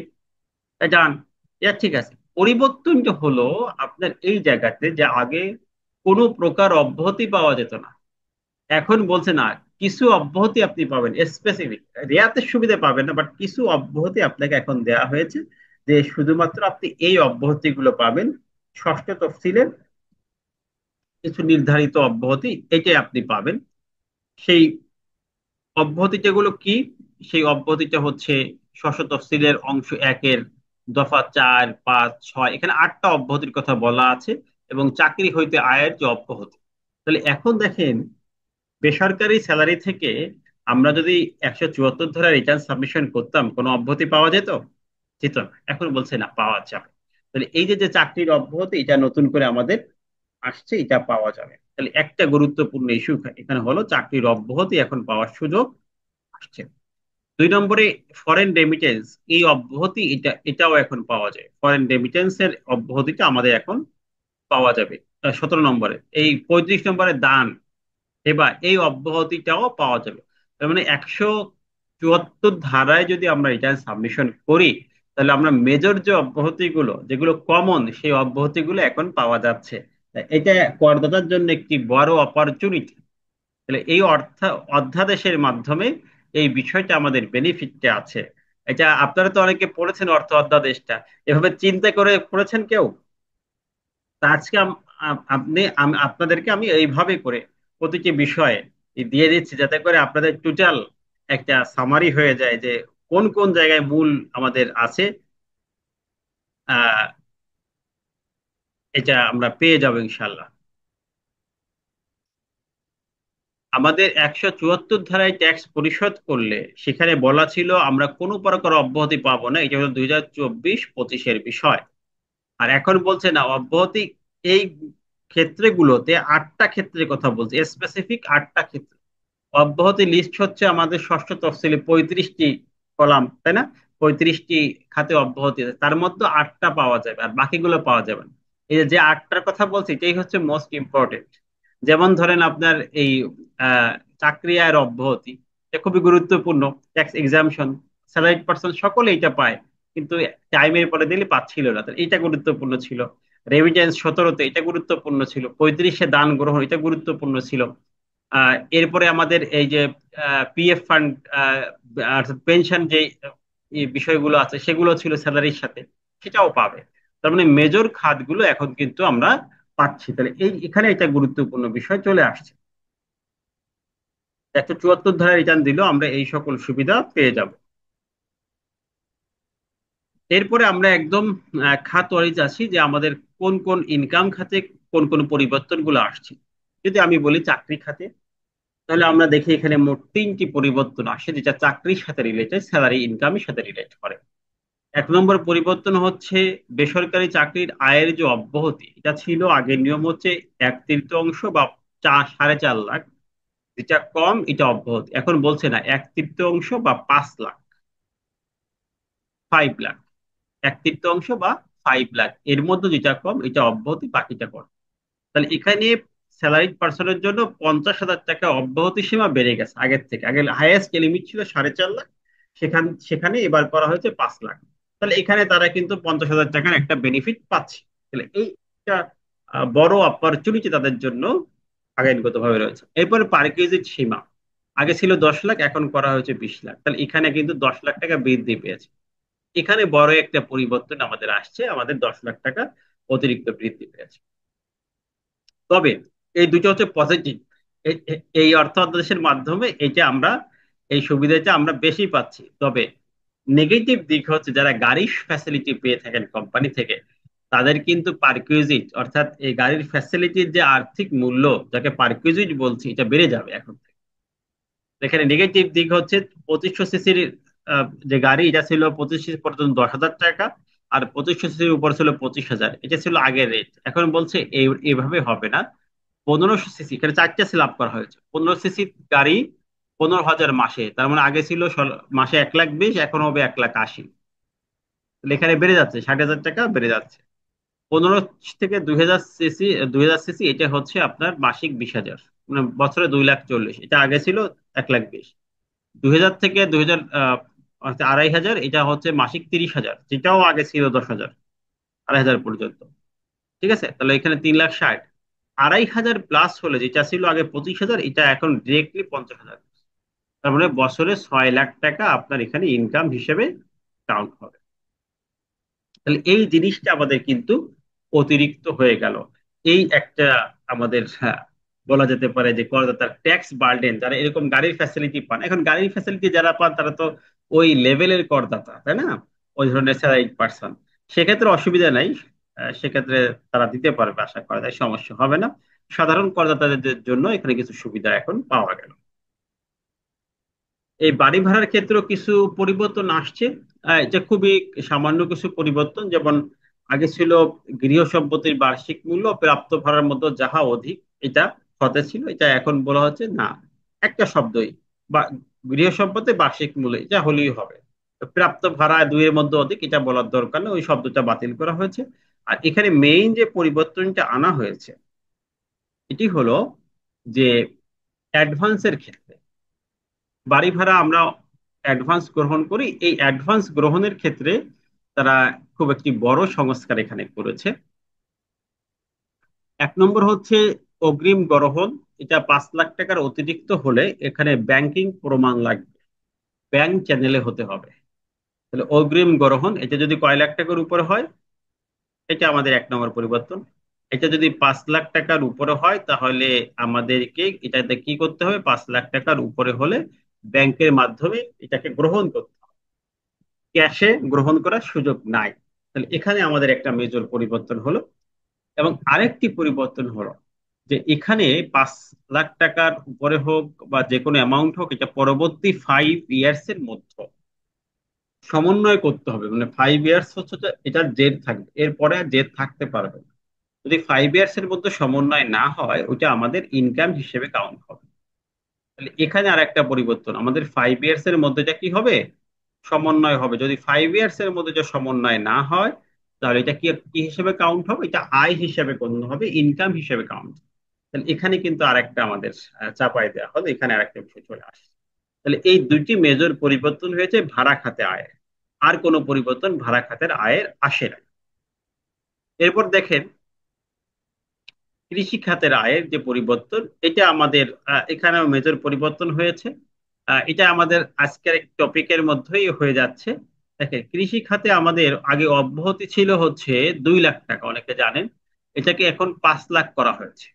এটা ডান, এটা ঠিক আছে। পরিবর্তনটা হলো আপনার এই জায়গাতে যে আগে কোনো প্রকার অব্যাহতি পাওয়া যেত না, এখন বলছে না, কিছু অব্যাহতি আপনি পাবেন স্পেসিফিক, রেয়াতের সুবিধা পাবেন না, বাট কিছু অব্যাহতি আপনাকে এখন দেয়া হয়েছে, যে শুধুমাত্র আপনি এই অব্যাহতি গুলো পাবেন। ষষ্ঠ তফসিলের কিছু নির্ধারিত অব্যাহতি, এটাই আপনি পাবেন। সেই অব্যাহতিটা গুলো কি? সেই অব্যাহতিটা হচ্ছে ষষ্ঠ তফসিলের অংশ 1-এর দফা 4, 5, 6, এখানে 8টা অব্যাহতির কথা বলা আছে, এবং চাকরি হইতে আয়ের যে অব্যাহতি। তাহলে এখন দেখেন, বেসরকারি স্যালারি থেকে আমরা যদি 174 ধারা রিটার্ন সাবমিশন করতাম, কোনো অব্যাহতি পাওয়া যেত? যেত না। এখন বলছে না, পাওয়া যাবে। তাহলে এই যে যে চাকরির অব্যাহতি, এটা নতুন করে আমাদের আসছে, এটা পাওয়া যাবে। তাহলে একটা গুরুত্বপূর্ণ ইস্যু এখানে হলো চাকরির অব্যাহতি এখন পাওয়ার সুযোগ আসছে। 2 নম্বরে ফরেন রেমিটেন্স, এই অব্যাহতি এটাও এখন পাওয়া যায়, ফরেন রেমিটেন্স এর অব্যাহতিটা আমাদের এখন পাওয়া যাবে। 17 নম্বরে এই 35 নম্বরে দান, এবার এই অব্যাহতিটাও পাওয়া যাবে। তার মানে 174 ধারায় যদি আমরা রিটার্ন সাবমিশন করি, তাহলে আমরা মেজর যে অব্যাহতি গুলো, যেগুলো কমন, সেই অব্যাহতি গুলো এখন পাওয়া যাচ্ছে। এটা করদাতার জন্য একটি বড় অপরচুনিটি। তাহলে এই অধ্যাদেশের মাধ্যমে এই বিষয়টা আমাদের বেনিফিটটা আছে। এটা আপনারা তো অনেকে পড়েছেন অর্থ অধ্যাদেশটা, এভাবে চিন্তা করে পড়েছেন কেউ? তা আজকে আপনাদেরকে আমি এইভাবে করে প্রতিটি বিষয়ে দিয়ে দিচ্ছি, যাতে করে আপনাদের টোটাল একটা সামারি হয়ে যায় যে কোন কোন জায়গায় মূল আমাদের আছে। আহ এটা আমরা পেয়ে যাবো ইনশাল্লাহ। আমাদের 174 ধারায় ট্যাক্স পরিশোধ করলে সেখানে বলা ছিল আমরা কোনো প্রকার অব্যাহতি পাবো না, এটা হলো 2024-25-এর বিষয়। আর এখন বলছে না, অব্যাহতি এই ক্ষেত্রগুলোতে 8টা ক্ষেত্রের কথা বলছে, স্পেসিফিক 8টা ক্ষেত্র। অব্যাহতি লিস্ট হচ্ছে আমাদের ষষ্ঠ তফসিলে 35টি কলাম, তাই না? 35টি খাতে অব্যাহতি আছে, তার মধ্যে 8টা পাওয়া যাবে, আর বাকিগুলো পাওয়া যাবে না। এই যে যে 8টার কথা বলছি, এটাই হচ্ছে মোস্ট ইম্পর্টেন্ট। যেমন ধরেন আপনার এই আহ চাকরি আয়ের অব্যাহতি, এটা খুবই গুরুত্বপূর্ণ। ট্যাক্স এক্সামশন, স্যালারিড পার্সন সকলে এটা পায়, কিন্তু টাইমের পরে দিলে পাচ্ছিল না, তাহলে এটা গুরুত্বপূর্ণ ছিল। রেমিটেন্স 17-তে এটা গুরুত্বপূর্ণ ছিল, 35-এ দান গ্রহণ, এটা গুরুত্বপূর্ণ ছিল। এরপরে আমাদের এই যে পিএফ ফান্ড, অর্থাৎ পেনশন, যে এই বিষয়গুলো আছে সেগুলো ছিল স্যালারির সাথে, সেটাও পাবে। তার মানে মেজর খাতগুলো এখন কিন্তু আমরা পাচ্ছি। তাহলে এখানে এটা গুরুত্বপূর্ণ বিষয় চলে আসছে। 174 ধারা রিটার্ন দিলেও আমরা এই সকল সুবিধা পেয়ে যাব। এরপরে আমরা একদম খাত ওয়াইজ আসি যে আমাদের কোন কোন ইনকাম খাতে কোন কোন পরিবর্তনগুলো আসছে। যদি আমি বলি চাকরি খাতে, তাহলে আমরা দেখি এখানে মোট 3টি পরিবর্তন আসে যেটা চাকরির সাথে রিলেটেড, স্যালারি ইনকামের সাথে রিলেট করে। 1 নম্বর পরিবর্তন হচ্ছে বেসরকারি চাকরির আয়ের যে অব্যাহতি, এটা ছিল আগের নিয়ম হচ্ছে 1/3 বা 4.5 লাখ, যেটা কম এটা অব্যাহতি। এখন বলছে না 1/3 বা 5 লাখ, 5 লাখ, 1/3 বা 5 লাখ এর মধ্যে যেটা কম এটা অব্যাহতি, বাকিটা কম। তাহলে এখানে স্যালারিড পার্সনের জন্য 50,000 টাকা অব্যাহতি সীমা বেড়ে গেছে আগের থেকে। আগে হাইয়েস্ট লিমিট ছিল 4.5 লাখ, সেখানে এবার করা হয়েছে 5 লাখ। তাহলে এখানে তারা কিন্তু 50,000 টাকার একটা বেনিফিট পাচ্ছে। তাহলে এই একটা বড় অপরচুনিটি তাদের জন্য আইনগত ভাবে রয়েছে। এরপরে পার্কেজের সীমা আগে ছিল 10 লাখ, এখন করা হয়েছে 20 লাখ। তাহলে এখানে কিন্তু 10 লাখ টাকা বৃদ্ধি পেয়েছে। এখানে বড় একটা পরিবর্তন আমাদের আসছে, আমাদের 10 লাখ টাকা অতিরিক্ত বৃদ্ধি পেয়েছে। তবে এই দুটো হচ্ছে পজিটিভ। এই অর্থ অধ্যাদেশের মাধ্যমে এটা আমরা, এই সুবিধাটা আমরা বেশি পাচ্ছি। তবে নেগেটিভ দিক হচ্ছে যারা গাড়ির ফ্যাসিলিটি পেয়ে থাকেন কোম্পানি থেকে, তাদের কিন্তু পারকুইজিট অর্থাৎ এই গাড়ির ফ্যাসিলিটির যে আর্থিক মূল্য, যাকে পারকুইজিট বলছি, এটা বেড়ে যাবে এখন থেকে। এখানে নেগেটিভ দিক হচ্ছে 2500 সিসির যে গাড়ি, এটা ছিল 25 সিসি পর্যন্ত 10,000 টাকা, আর 2500 সিসির উপর ছিল 25,000। এটা ছিল আগের রেট। এখন বলছে এইভাবে হবে না, 1500 সিসি, এখানে 4টা স্ল্যাব করা হয়েছে। 1500 সিসি গাড়ি 15,000 মাসে, তার মানে আগে ছিল মাসে 1,20,000, এখন হবে 1,80,000। তাহলে এখানে বেড়ে যাচ্ছে, 60,000 টাকা বেড়ে যাচ্ছে। 15 থেকে 2,000 সিসি, 2,000 সিসি এটা হচ্ছে আপনার মাসিক 20,000, মানে বছরে 2,40,000। এটা আগে ছিল 1,20,000। 2,000 থেকে 2,000, অর্থাৎ 2,500, এটা হচ্ছে মাসিক 30,000, যেটাও আগে ছিল 10,000, 2,500 পর্যন্ত। ঠিক আছে, তাহলে এখানে 3,60,000। 2,500 প্লাস হলে যেটা ছিল আগে 25,000, এটা এখন ডিরেক্টলি 50,000। তার মানে বছরে 6 লাখ টাকা আপনার এখানে ইনকাম হিসেবে কাউন্ট হবে। তাহলে এই জিনিসটা আমাদের কিন্তু অতিরিক্ত হয়ে গেল। এই একটা আমাদের, হ্যাঁ, বলা যেতে পারে যে করদাতার ট্যাক্স বার্ডেন, যারা এরকম গাড়ির ফ্যাসিলিটি পান, এখন গাড়ির ফ্যাসিলিটি যারা পান তারা তো ওই লেভেলের করদাতা, তাই না? ওই ধরনের স্যালারিড পার্সন, সেক্ষেত্রে অসুবিধা নাই। সেক্ষেত্রে তারা দিতে পারবে, আশা করা যায় সমস্যা হবে না। সাধারণ করদাতাদের জন্য এখানে কিছু সুবিধা এখন পাওয়া গেল। এই বাড়ি ভাড়ার ক্ষেত্রেও কিছু পরিবর্তন আসছে। এটা খুবই সামান্য কিছু পরিবর্তন। যেমন আগে ছিল গৃহ সম্পত্তির বার্ষিক মূল্য প্রাপ্ত ভাড়ার মধ্যে যাহা অধিক, এটা হতে ছিল। এটা এখন বলা হচ্ছে না, একটা শব্দই, বা গৃহ সম্পত্তির বার্ষিক মূল্য এটা হলেই হবে। তো প্রাপ্ত ভাড়া দুইয়ের মধ্যে অধিক এটা বলার দরকার নেই, ওই শব্দটা বাতিল করা হয়েছে। আর এখানে মেইন যে পরিবর্তনটা আনা হয়েছে এটি হলো যে অ্যাডভান্সের ক্ষেত্রে বাড়ি ভাড়া আমরা অ্যাডভান্স গ্রহণ করি, এই অ্যাডভান্স গ্রহণের ক্ষেত্রে তারা খুব একটি বড় সংস্কার এখানে করেছে। 1 নম্বর হচ্ছে অগ্রিম গ্রহণ। এটা 5 লাখ টাকার অতিরিক্ত হলে এখানে ব্যাংকিং প্রমাণ লাগবে, ব্যাংক চ্যানেলে হতে হবে। তাহলে অগ্রিম গ্রহণ এটা যদি কয় লাখ টাকার উপরে হয়, এটা আমাদের 1 নম্বর পরিবর্তন। এটা যদি 5 লাখ টাকার উপরে হয় তাহলে আমাদেরকে এটাতে কি করতে হবে, 5 লাখ টাকার উপরে হলে ব্যাংকের মাধ্যমে এটাকে গ্রহণ করতে হবে, ক্যাশে গ্রহণ করার সুযোগ নাই। তাহলে এখানে আমাদের একটা মেজর পরিবর্তন হলো। এবং আরেকটি পরিবর্তন হলো যে এখানে 5 লাখ টাকার উপরে হোক বা যে কোনো অ্যামাউন্ট হোক, এটা পরবর্তী 5 ইয়ার্স এর মধ্যে সমন্বয় করতে হবে। মানে 5 ইয়ার্স হচ্ছে যে এটার জেদ থাকবে, এরপরে আর জেদ থাকতে পারবে না। যদি 5 ইয়ার্স এর মধ্যে সমন্বয় না হয়, ওইটা আমাদের ইনকাম হিসেবে কাউন্ট হবে। তাহলে এখানে আর একটা পরিবর্তন, আমাদের 5 ইয়ার্স এর মধ্যে এটা কি হবে, সমন্বয় হবে। যদি 5 ইয়ার্স এর মধ্যে যে সমন্বয় না হয়, তাহলে এটা কি কি হিসেবে কাউন্ট হবে, এটা আয় হিসেবে গণ্য হবে, ইনকাম হিসেবে কাউন্ট। তাহলে এখানে কিন্তু আরেকটা আমাদের চাপাই দেওয়া হলো, এখানে আরেকটা বিষয় চলে আসে। তাহলে এই দুইটি মেজর পরিবর্তন হয়েছে ভাড়া খাতে আয়ের। আর কোনো পরিবর্তন ভাড়া খাতের আয়ের আসে না। এরপর দেখেন কৃষি খাতের আয়ের যে পরিবর্তন, এটা আমাদের এখানেও মেজর পরিবর্তন হয়েছে। এটা আমাদের আজকের টপিকের মধ্যেই হয়ে যাচ্ছে। দেখেন, কৃষি খাতে আমাদের আগে অব্যাহতি ছিল হচ্ছে 2 লাখ টাকা, অনেকে জানেন। এটাকে এখন 5 লাখ করা হয়েছে।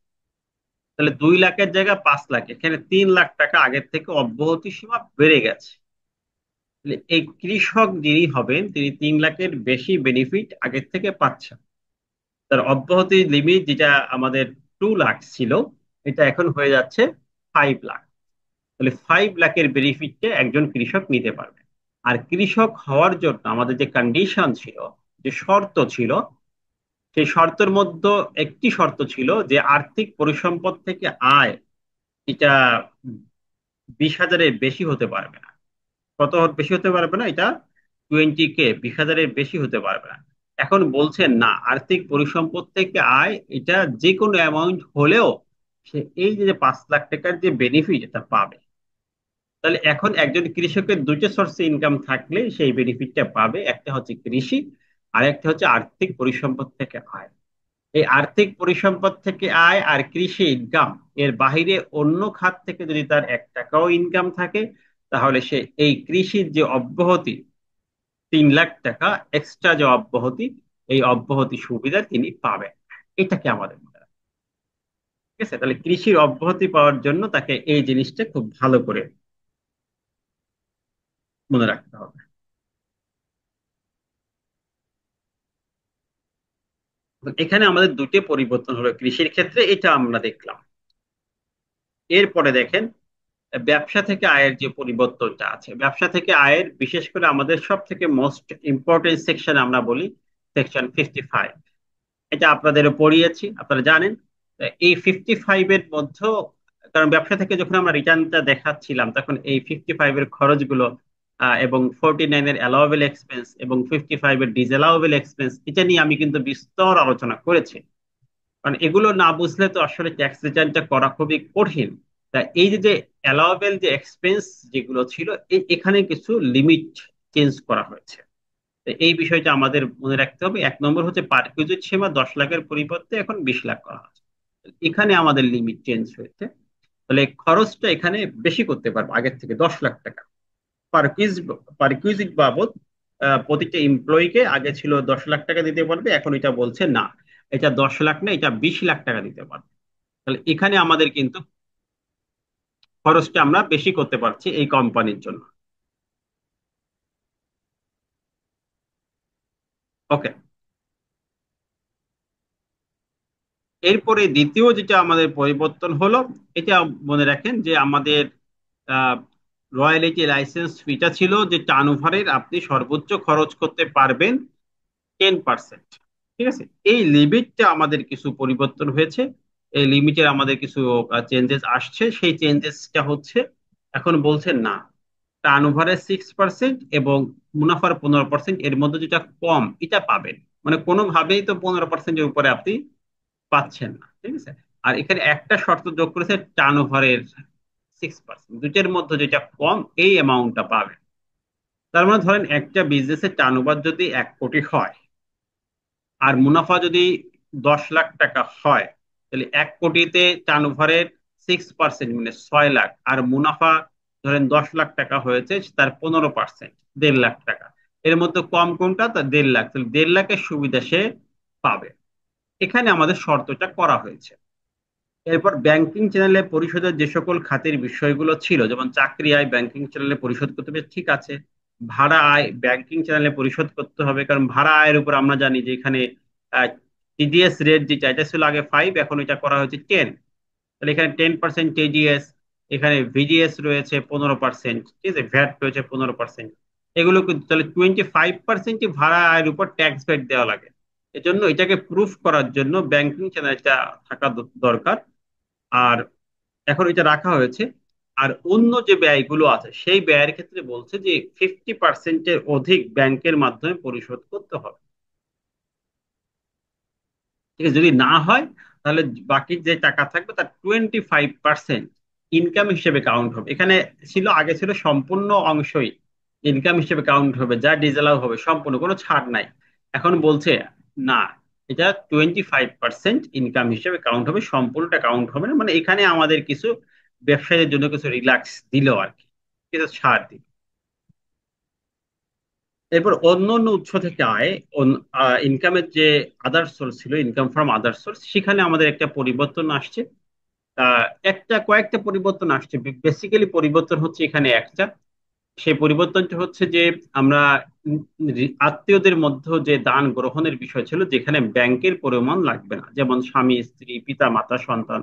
তাহলে 2 লাখের জায়গায় 5 লাখ, এখানে 3 লাখ টাকা আগের থেকে অব্যাহতি সীমা বেড়ে গেছে। তাহলে এই কৃষক যিনি হবেন তিনি 3 লাখের বেশি বেনিফিট আগের থেকে পাচ্ছেন। তার অব্যাহতি লিমিট যেটা আমাদের 2 লাখ ছিল, এটা এখন হয়ে যাচ্ছে 5 লাখ। তাহলে 5 লাখের বেনিফিটটা একজন কৃষক নিতে পারবে। আর কৃষক হওয়ার জন্য আমাদের যে কন্ডিশন ছিল, যে শর্ত ছিল, সেই শর্তের মধ্যে একটি শর্ত ছিল যে আর্থিক পরিসম্পদ থেকে আয় এটা 20,000-এর বেশি হতে পারবে না। কত বেশি হতে পারবে না এটা? 20K, 20,000-এর বেশি হতে পারবে না। এখন বলছেন না, আর্থিক পরিসম্পদ থেকে আয় এটা যে কোনো অ্যামাউন্ট হলেও সে এই যে 5 লাখ টাকার যে বেনিফিট এটা পাবে। তাহলে এখন একজন কৃষকের দুটো সোর্সে ইনকাম থাকলে সেই বেনিফিটটা পাবে, একটা হচ্ছে কৃষি, আর একটা হচ্ছে আর্থিক পরিসম্পদ থেকে আয়। এই আর্থিক পরিসম্পদ থেকে আয় আর কৃষি ইনকাম এর বাহিরে অন্য খাত থেকে যদি তার 1 টাকাও ইনকাম থাকে, তাহলে সে এই কৃষির যে অব্যাহতি 3 লাখ টাকা এক্সট্রা যে অব্যাহতি, এই অব্যাহতি সুবিধা তিনি পাবেন। এটাকে আমাদের মনে রাখতে হবে। ঠিক আছে? তাহলে কৃষির অব্যাহতি পাওয়ার জন্য তাকে এই জিনিসটা খুব ভালো করে মনে রাখতে হবে। তো এখানে আমাদের দুটো পরিবর্তন হলো কৃষির ক্ষেত্রে, এটা আমরা দেখলাম। এরপরে দেখেন, ব্যবসা থেকে আয়ের যে পরিবর্তনটা আছে, ব্যবসা থেকে আয়ের বিশেষ করে আমাদের সব থেকে মোস্ট ইম্পর্টেন্ট সেকশন আমরা বলি সেকশন 55। এটা আপনাদেরও পড়িয়েছি, আপনারা জানেন। তো এই 55-এর মধ্যে, কারণ ব্যবসা থেকে যখন আমরা রিটার্নটা দেখাচ্ছিলাম তখন এই 55-এর খরচগুলো এবং 49-এর অ্যালাওয়েবল এক্সপেন্স এবং 55-এর ডিসঅ্যালাওয়েবল এক্সপেন্স, এটা নিয়ে আমি কিন্তু বিস্তর আলোচনা করেছি। কারণ এগুলো না বুঝলে তো আসলে ট্যাক্স রিটার্নটা করা খুবই কঠিন। তা এই যে যে অ্যালাওয়েবল যে এক্সপেন্স যেগুলো ছিল, এখানে কিছু লিমিট চেঞ্জ করা হয়েছে। তো এই বিষয়টা আমাদের মনে রাখতে হবে। 1 নম্বর হচ্ছে পারকিউজিট সীমা 10 লাখের পরিবর্তে এখন 20 লাখ করা হচ্ছে। এখানে আমাদের লিমিট চেঞ্জ হয়েছে। তাহলে খরচটা এখানে বেশি করতে পারবো আগের থেকে, 10 লাখ টাকা পারকিউজ পারকিউজিট বাবদ। প্রতিটা এমপ্লয়িকে আগে ছিল 10 লাখ টাকা দিতে পারবে, এখন এটা বলছে না, এটা 10 লাখ না, এটা 20 লাখ টাকা দিতে পারবে। তাহলে এখানে আমাদের কিন্তু খরচটা আমরা বেশি করতে পারছি এই কোম্পানির জন্য। ওকে। এরপরে দ্বিতীয় যেটা আমাদের পরিবর্তন হলো, এটা মনে রাখেন যে আমাদের রয়্যালিটি লাইসেন্স ফিটা ছিল যে টার্নওভারের আপনি সর্বোচ্চ খরচ করতে পারবেন 10%। ঠিক আছে? এই লিমিটটা আমাদের কিছু পরিবর্তন হয়েছে। এই লিমিটের আমাদের কিছু চেঞ্জেস আসছে। সেই চেঞ্জেসটা হচ্ছে, এখন বলছেন না, টার্নওভারের 6% এবং মুনাফার 15% এর মধ্যে যেটা কম এটা পাবেন। মানে কোনোভাবেই তো 15%-এর উপরে আপনি পাচ্ছেন না। ঠিক আছে? আর এখানে একটা শর্ত যোগ করেছে, টার্নওভারের 6%, দুইটার মধ্যে যেটা কম এই অ্যামাউন্টটা পাবেন। তার মানে ধরেন একটা বিজনেসের টার্নওভার যদি 1 কোটি হয় আর মুনাফা যদি 10 লাখ টাকা হয়, তাহলে 1 কোটিতে টার্নওভারের 6% মানে 6 লাখ, আর মুনাফা ধরেন 10 লাখ টাকা হয়েছে, তার 15% 1.5 লাখ টাকা। এর মধ্যে কম কোনটা? তার 1.5 লাখ। তাহলে 1.5 লাখের সুবিধা সে পাবে। এখানে আমাদের শর্তটা করা হয়েছে। এরপর ব্যাংকিং চ্যানেলে পরিশোধের যে সকল খাতের বিষয়গুলো ছিল, যেমন চাকরি আয় ব্যাংকিং চ্যানেলে পরিশোধ করতে হবে, ঠিক আছে। ভাড়া আয় ব্যাংকিং চ্যানেলে পরিশোধ করতে হবে, কারণ ভাড়া আয়ের উপর আমরা জানি যে এখানে টিডিএস রেট যেটা, এটা ছিল আগে 5, এখন এটা করা হয়েছে 10। তাহলে এখানে 10% টিডিএস, এখানে ভিডিএস রয়েছে 15%, ঠিক আছে, ভ্যাট রয়েছে 15%। এগুলো কিন্তু তাহলে 25% ভাড়া আয়ের উপর ট্যাক্স ভ্যাট দেওয়া লাগে। এজন্য এটাকে প্রুফ করার জন্য ব্যাংকিং চ্যানেলটা থাকা দরকার। আর এখন এটা রাখা হয়েছে। আর অন্য যে ব্যয়গুলো আছে সেই ব্যয়ের ক্ষেত্রে বলছে যে 50%-এর অধিক ব্যাংকের মাধ্যমে পরিশোধ করতে হবে। ঠিক আছে? যদি না হয়, তাহলে বাকি যে টাকা থাকবে তার 25% ইনকাম হিসেবে কাউন্ট হবে। এখানে ছিল, আগে ছিল সম্পূর্ণ অংশই ইনকাম হিসেবে কাউন্ট হবে, যা ডিজেলাও হবে সম্পূর্ণ, কোনো ছাড় নাই। এখন বলছে না, এটা 25% ইনকাম হিসেবে কাউন্ট হবে, সম্পূর্ণটা কাউন্ট হবে না। মানে এখানে আমাদের কিছু ব্যবসায়ীদের জন্য কিছু রিল্যাক্স দিল আর কি, কিছু ছাড় দিল। এরপর অন্য অন্য উৎস থেকে আয়, ইনকামের যে আদার সোর্স ছিল, ইনকাম ফ্রম আদার সোর্স, সেখানে আমাদের একটা পরিবর্তন আসছে। কয়েকটা পরিবর্তন আসছে, বেসিক্যালি পরিবর্তন হচ্ছে এখানে একটা। সেই পরিবর্তনটা হচ্ছে যে আমরা আত্মীয়দের মধ্যে যে দান গ্রহণের বিষয় ছিল, যেখানে ব্যাংকের পরিমাণ লাগবে না, যেমন স্বামী স্ত্রী পিতা মাতা সন্তান,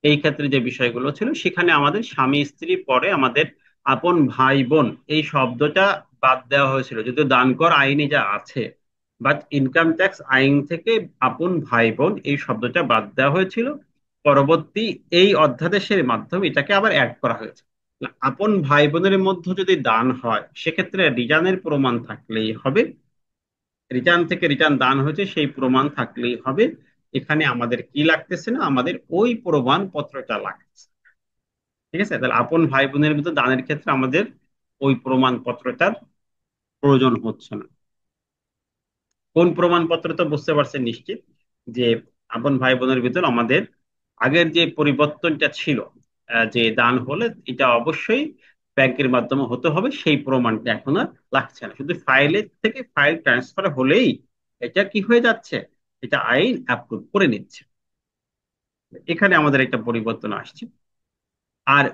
এই ক্ষেত্রে যে বিষয়গুলো ছিল সেখানে আমাদের স্বামী স্ত্রী পরে আমাদের আপন ভাই বোন এই শব্দটা বাদ দেওয়া হয়েছিল, যদিও দান কর আইনে যা আছে, বাট ইনকাম ট্যাক্স আইন থেকে আপন ভাই বোন এই শব্দটা বাদ দেওয়া হয়েছিল। পরবর্তী এই অধ্যাদেশের মাধ্যমে এটাকে আবার অ্যাড করা হয়েছে। আপন ভাই বোনের মধ্যে যদি দান হয় সেক্ষেত্রে রিটার্নের প্রমাণ থাকলেই হবে, রিটার্ন থেকে রিটার্ন দান হয়েছে সেই প্রমাণ থাকলেই হবে। এখানে আমাদের কি লাগতেছে না, আমাদের ওই প্রমাণ পত্রটা লাগতেছে। ঠিক আছে, তাহলে আপন ভাই বোনের মধ্যে দানের ক্ষেত্রে আমাদের ওই প্রমাণ পত্রটার প্রয়োজন হচ্ছে না। কোন প্রমাণপত্র তো বুঝতে পারছেন নিশ্চিত, যে আপন ভাই বোনের ভিতর আমাদের আগের যে পরিবর্তনটা ছিল, যে দান হলে এটা অবশ্যই ব্যাংকের মাধ্যমে হতে হবে, সেই প্রমাণটা এখন আর লাগছে না, শুধু ফাইলের থেকে ফাইল ট্রান্সফার হলেই এটা কি হয়ে যাচ্ছে, এটা আইন অ্যাপ্রুভ করে নিচ্ছে। এখানে আমাদের একটা পরিবর্তন আসছে। আর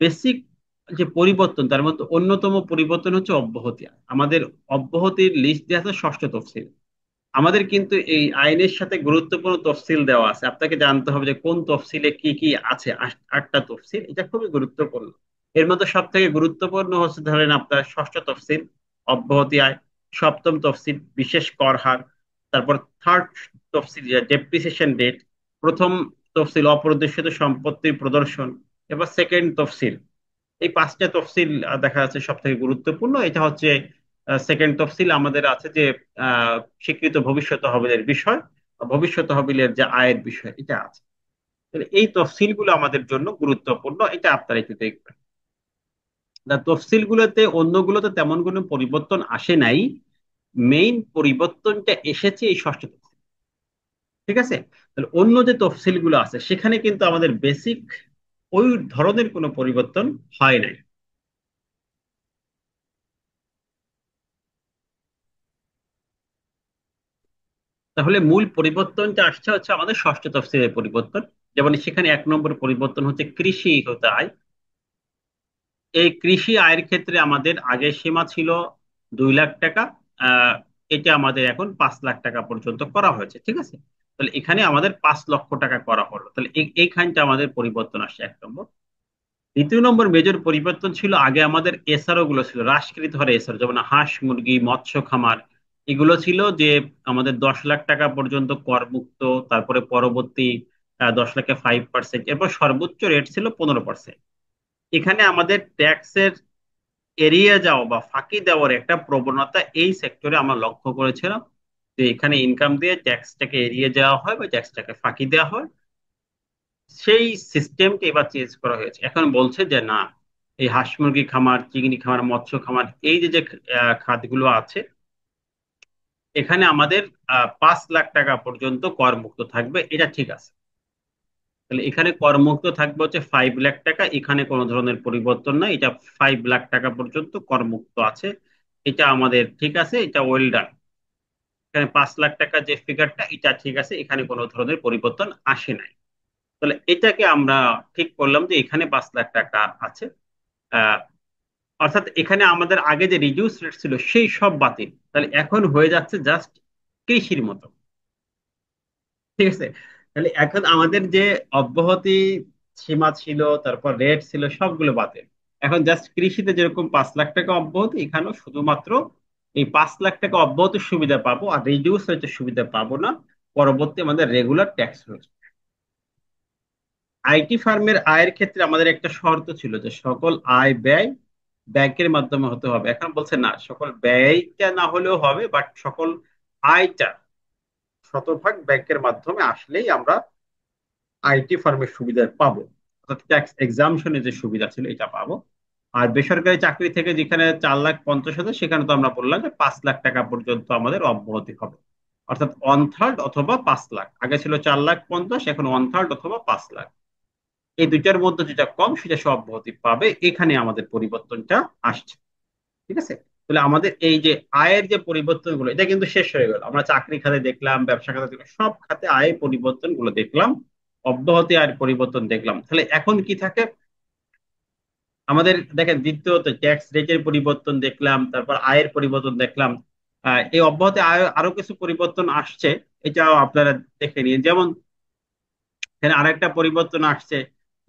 বেসিক যে পরিবর্তন তার মধ্যে অন্যতম পরিবর্তন হচ্ছে অব্যাহতি আইন। আমাদের অব্যাহতির লিস্ট দেওয়া আছে ষষ্ঠ তফসিল। আমাদের কিন্তু এই আইনের সাথে গুরুত্বপূর্ণ তফসিল দেওয়া আছে, আপনাকে জানতে হবে যে কোন তফসিলে কি কি আছে। আটটা তফসিল, এটা খুবই গুরুত্বপূর্ণ। এর মধ্যে সব থেকে গুরুত্বপূর্ণ হচ্ছে ধরেন আপনার ষষ্ঠ তফসিল অব্যাহতি আয়, সপ্তম তফসিল বিশেষ কর হার, তারপর থার্ড তফসিল ডেপ্রিসিয়েশন ডেট, প্রথম তফসিল অপ্রদর্শিত সম্পত্তির প্রদর্শন, এবার সেকেন্ড তফসিল। এই পাঁচটা তফসিল দেখা যাচ্ছে সব থেকে গুরুত্বপূর্ণ। এটা হচ্ছে সেকেন্ড তফসিল আমাদের আছে যে আহ, স্বীকৃত ভবিষ্যৎ তহবিলের বিষয়, ভবিষ্যৎ তহবিলের যে আয়ের বিষয় এটা আছে। তাহলে এই তফসিলগুলো আমাদের জন্য গুরুত্বপূর্ণ, এটা আপনারা একটু দেখবেন। তফসিলগুলোতে অন্যগুলোতে তেমন কোনো পরিবর্তন আসে নাই, মেইন পরিবর্তনটা এসেছে এই ষষ্ঠ তফসিল। ঠিক আছে, তাহলে অন্য যে তফসিলগুলো আছে সেখানে কিন্তু আমাদের বেসিক ওই ধরনের কোনো পরিবর্তন হয় নাই। তাহলে মূল পরিবর্তনটা আসছে হচ্ছে আমাদের ষষ্ঠ তফসিলের পরিবর্তন। যেমন সেখানে এক নম্বর পরিবর্তন হচ্ছে কৃষি হতে আয়। এই কৃষি আয়ের ক্ষেত্রে আমাদের আগে সীমা ছিল 2 লাখ টাকা, আহ এটা আমাদের এখন 5 লাখ টাকা পর্যন্ত করা হয়েছে। ঠিক আছে, তাহলে এখানে আমাদের 5 লক্ষ টাকা করা হলো, তাহলে এইখানটা আমাদের পরিবর্তন আসছে এক নম্বর। দ্বিতীয় নম্বর মেজর পরিবর্তন ছিল, আগে আমাদের এসআরও গুলো ছিল হ্রাসকৃত হারে এসআর, যেমন হাঁস মুরগি মৎস্য খামার, এগুলো ছিল যে আমাদের 10 লাখ টাকা পর্যন্ত করমুক্ত, তারপরে পরবর্তী 10 লাখে 5%, এরপর সর্বোচ্চ রেট ছিল 15%। এখানে আমাদের ট্যাক্সের এড়িয়ে যাওয়া বা ফাঁকি দেওয়ার একটা প্রবণতা এই সেক্টরে আমরা লক্ষ্য করেছিলাম, যে এখানে ইনকাম দিয়ে ট্যাক্সটাকে এড়িয়ে যাওয়া হয় বা ট্যাক্সটাকে ফাঁকি দেওয়া হয়। সেই সিস্টেমটা এবার চেঞ্জ করা হয়েছে, এখন বলছে যে না, এই হাঁস মুরগি খামার চিংড়ি খামার মৎস্য খামার এই যে যে খাতগুলো আছে, এখানে আমাদের 5 লাখ টাকা পর্যন্ত করমুক্ত থাকবে, এটা ঠিক আছে। তাহলে এখানে করমুক্ত থাকবে হচ্ছে 5 লাখ টাকা, এখানে কোনো ধরনের পরিবর্তন নাই, এটা 5 লাখ টাকা পর্যন্ত করমুক্ত আছে, এটা আমাদের ঠিক আছে, এটা ওয়েল ডান। এখানে 5 লাখ টাকা যে ফিগারটা এটা ঠিক আছে, এখানে কোনো ধরনের পরিবর্তন আসে নাই। তাহলে এটাকে আমরা ঠিক করলাম যে এখানে 5 লাখ টাকা আছে। আহ, অর্থাৎ এখানে আমাদের আগে যে রিডিউস রেট ছিল সেই সব বাতিল, তাহলে এখন হয়ে যাচ্ছে জাস্ট কৃষির মতো। ঠিক আছে, তাহলে এখন আমাদের যে অব্যাহতি সীমা ছিল, তারপর রেট ছিল, সবগুলো বাতিল। এখন জাস্ট কৃষিতে যেরকম 5 লাখ টাকা অব্যাহতি, এখানেও শুধুমাত্র এই 5 লাখ টাকা অব্যাহতির সুবিধা পাবো, আর রিডিউস রেটের সুবিধা পাবো না। পরবর্তী আমাদের রেগুলার ট্যাক্স রয়েছে। আইটি ফার্মের আয়ের ক্ষেত্রে আমাদের একটা শর্ত ছিল যে সকল আয় ব্যয় ব্যাংকের মাধ্যমে হতে হবে, এখন বলছে না, সকল ব্যয়টা না হলেও হবে, বাট সকল আয়টা শতভাগ ব্যাংকের মাধ্যমে আসলেই আমরা আইটি ফার্মের সুবিধা পাবো, অর্থাৎ ট্যাক্স এক্সামশনের যে সুবিধা ছিল এটা পাবো। আর বেসরকারি চাকরি থেকে যেখানে 4,50,000 সেখানে তো আমরা বললাম যে 5 লাখ টাকা পর্যন্ত আমাদের অব্যাহতি হবে, অর্থাৎ 1/3 অথবা 5 লাখ, আগে ছিল 4,50,000, এখন 1/3 অথবা 5 লাখ, এই দুইটার মধ্যে যেটা কম সেটা সে অব্যাহতি পাবে, এখানে আমাদের পরিবর্তনটা আসছে। ঠিক আছে, তাহলে আমাদের এই যে আয়ের যে পরিবর্তনগুলো, এটা কিন্তু শেষ হয়ে গেল। আমরা চাকরি খাতে দেখলাম, ব্যবসা খাতে দেখলাম, সব খাতে আয়ের পরিবর্তনগুলো দেখলাম, অব্যাহতি আয়ের পরিবর্তন দেখলাম। তাহলে এখন কি থাকে আমাদের? দেখেন, দ্বিতীয়ত ট্যাক্স রেটের পরিবর্তন দেখলাম, তারপর আয়ের পরিবর্তন দেখলাম। এই অব্যাহতি আয় আরো কিছু পরিবর্তন আসছে, এটাও আপনারা দেখে নিন। যেমন এখানে আরেকটা পরিবর্তন আসছে,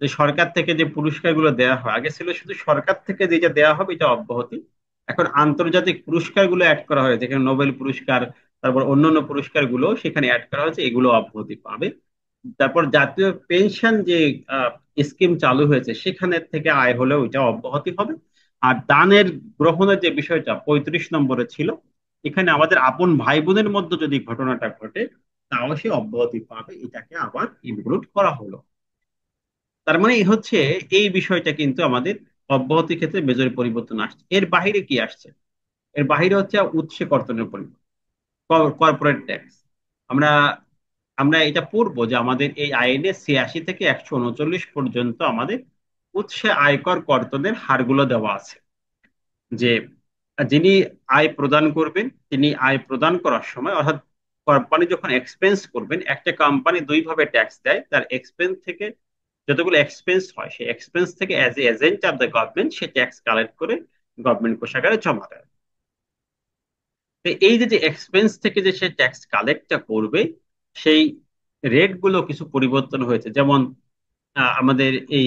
যে সরকার থেকে যে পুরস্কারগুলো দেওয়া হয়, আগে ছিল শুধু সরকার থেকে যেটা দেওয়া হবে এটা অব্যাহতি, এখন আন্তর্জাতিক পুরস্কারগুলো অ্যাড করা হয়েছে, যেখানে নোবেল পুরস্কার, তারপর অন্যান্য পুরস্কারগুলো সেখানে অ্যাড করা হয়েছে, এগুলো অব্যাহতি পাবে। তারপর জাতীয় পেনশন যে স্কিম চালু হয়েছে, সেখানে থেকে আয় হলেও এটা অব্যাহতি হবে। আর দানের গ্রহণের যে বিষয়টা 35 নম্বরে ছিল, এখানে আমাদের আপন ভাই বোনের মধ্যে যদি ঘটনাটা ঘটে, তাও সে অব্যাহতি পাবে, এটাকে আবার ইনক্লুড করা হলো। তার মানে এই হচ্ছে, এই বিষয়টা কিন্তু আমাদের অব্যাহতি ক্ষেত্রে মেজর পরিবর্তন আসছে। এর বাইরে কি আসছে? এর বাইরে হচ্ছে উৎসে কর্তনের পরিবর্তন, কর্পোরেট ট্যাক্স। আমরা আমরা এটা পড়বো যে আমাদের এই আইনে 86 থেকে 139 পর্যন্ত আমাদের উৎসে আয়কর কর্তনের হারগুলো দেওয়া আছে। যে যিনি আয় প্রদান করবেন, তিনি আয় প্রদান করার সময়, অর্থাৎ কোম্পানি যখন এক্সপেন্স করবেন, একটা কোম্পানি দুই ভাবে ট্যাক্স দেয়। তার এক্সপেন্স থেকে যতগুলো এক্সপেন্স হয়, সেই এক্সপেন্স থেকে as a agent of the government say tax collect করে গভর্নমেন্ট কোষাগারে জমা দেয়। তো এই যে যে এক্সপেন্স থেকে যে সে ট্যাক্স কালেক্টটা করবে, সেই রেট গুলো কিছু পরিবর্তন হয়েছে। যেমন আমাদের এই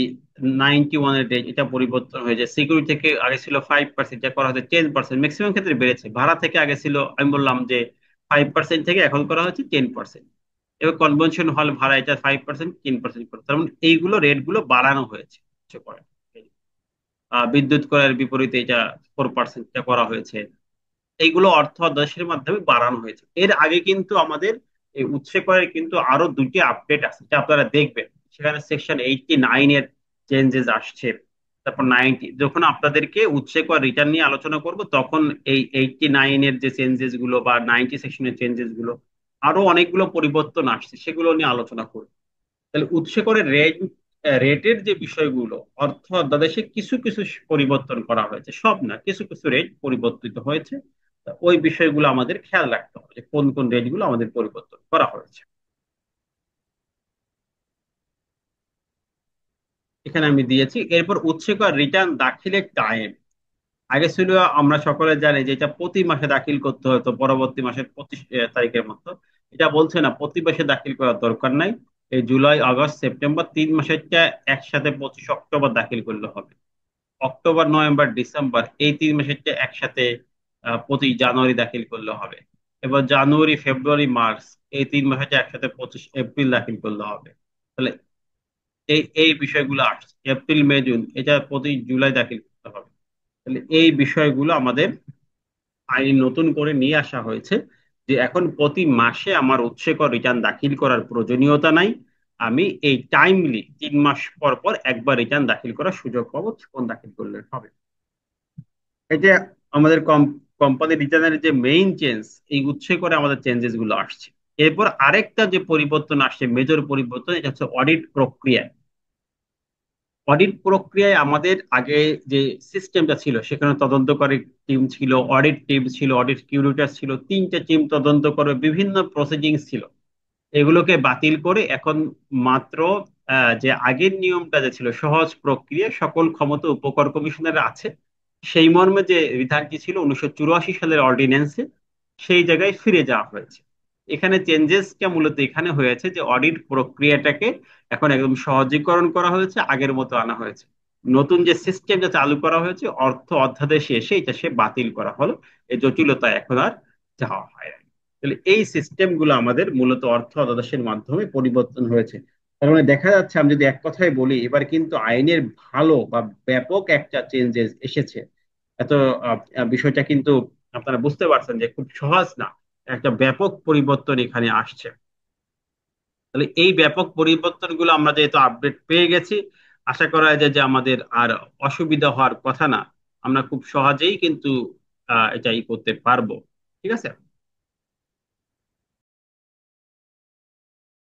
91-এর রেট, এটা পরিবর্তন হয়েছে। সিকিউরিটি থেকে আগে ছিল 5%, যা করা হয়েছে 10%, ম্যাক্সিমাম ক্ষেত্রে বেড়েছে। ভাড়া থেকে আগে ছিল, আমি বললাম যে 5% থেকে এখন করা হচ্ছে 10%। এবার কনভেনশন হল ভাড়া, এটা 5%, 10% করে, তার মানে এইগুলো রেট গুলো বাড়ানো হয়েছে কিছু করে। বিদ্যুৎ করের বিপরীতে এটা 4% করা হয়েছে। এইগুলো অর্থ অধ্যাদেশের মাধ্যমে বাড়ানো হয়েছে। এর আগে কিন্তু আমাদের এই উৎসে করের কিন্তু আরো দুটি আপডেট আছে, যা আপনারা দেখবেন। সেখানে সেকশন 89 এর চেঞ্জেস আসছে। তারপর 90, যখন আপনাদেরকে উৎসে কর রিটার্ন নিয়ে আলোচনা করব, তখন এই 89 এর যে চেঞ্জেস গুলো বা 90 সেকশনের চেঞ্জেস গুলো, আরো অনেকগুলো পরিবর্তন আসছে, সেগুলো নিয়ে আলোচনা করব। তাহলে উৎসে করে রেটের যে বিষয়গুলো, অর্থ অধ্যাদেশে কিছু কিছু পরিবর্তন করা হয়েছে, সব না, কিছু কিছু রেট পরিবর্তিত হয়েছে। তা ওই বিষয়গুলো আমাদের খেয়াল রাখতে হবে, যে কোন কোন রেট গুলো আমাদের পরিবর্তন করা হয়েছে। এখানে আমি দিয়েছি। এরপর উৎসে কর রিটার্ন দাখিলের টাইম। আগে ছিল, আমরা সকলে জানি যে এটা প্রতি মাসে দাখিল করতে হতো, পরবর্তী মাসের 25 তারিখের মতো। এটা বলছে না, প্রতি মাসে দাখিল করার দরকার নাই। এই জুলাই, আগস্ট, সেপ্টেম্বর 3 মাসেরটা একসাথে 25 অক্টোবর দাখিল করলে হবে। অক্টোবর, নভেম্বর, ডিসেম্বর এই 3 মাসেরটা একসাথে 25 জানুয়ারি দাখিল করলে হবে। এবার জানুয়ারি, ফেব্রুয়ারি, মার্চ এই 3 মাসেরটা একসাথে 25 এপ্রিল দাখিল করলে হবে। তাহলে এই এই বিষয়গুলো আসছে। এপ্রিল, মে, জুন এটা 25 জুলাই দাখিল করতে হবে। তাহলে এই বিষয়গুলো আমাদের আইন নতুন করে নিয়ে আসা হয়েছে, যে এখন প্রতি মাসে আমার উৎসে কর রিটার্ন দাখিল করার প্রয়োজনীয়তা নাই। আমি এই টাইমলি 3 মাস পর পর একবার রিটার্ন দাখিল করার সুযোগ পাবো, তখন দাখিল করলে হবে। এটা আমাদের কোম্পানি রিটার্নের যে মেইন চেঞ্জ, এই উৎসে করে আমাদের চেঞ্জেস গুলো আসছে। এরপর আরেকটা যে পরিবর্তন আসছে, মেজর পরিবর্তন, এটা হচ্ছে অডিট প্রক্রিয়া। অডিট প্রক্রিয়ায় আমাদের আগে যে সিস্টেমটা ছিল, সেখানে তদন্তকারী টিম ছিল, অডিট টিম ছিল, অডিট কিউরেটর ছিল, 3টে টিম তদন্ত করে, বিভিন্ন প্রসিডিংস ছিল। এগুলোকে বাতিল করে এখন মাত্র যে আগের নিয়মটা যে ছিল, সহজ প্রক্রিয়া, সকল ক্ষমতা উপকর কমিশনের আছে, সেই মর্মে যে বিধানটি ছিল 1984 সালের অর্ডিন্যান্সে, সেই জায়গায় ফিরে যাওয়া হয়েছে। এখানে চেঞ্জেসটা মূলত এখানে হয়েছে যে অডিট প্রক্রিয়াটাকে এখন একদম সহজীকরণ করা হয়েছে, আগের মতো আনা হয়েছে। নতুন যে সিস্টেমটা চালু করা হয়েছে, অর্থ অধ্যাদেশে এসে এটা সে বাতিল করা হলো। এই জটিলতা এখন আর যাওয়া হয় না। তাহলে এই সিস্টেম গুলো আমাদের মূলত অর্থ অধ্যাদেশের মাধ্যমে পরিবর্তন হয়েছে। তার মানে দেখা যাচ্ছে, আমি যদি এক কথায় বলি, এবার কিন্তু আইনের ভালো বা ব্যাপক একটা চেঞ্জেস এসেছে। এত বিষয়টা কিন্তু আপনারা বুঝতে পারছেন যে খুব সহজ না, একটা ব্যাপক পরিবর্তন এখানে আসছে। তাহলে এই ব্যাপক পরিবর্তনগুলো আমরা যেহেতু আপডেট পেয়ে গেছি, আশা করা যায় যে আমাদের আর অসুবিধা হওয়ার কথা না। আমরা খুব সহজেই কিন্তু এটাই করতে পারবো। ঠিক আছে।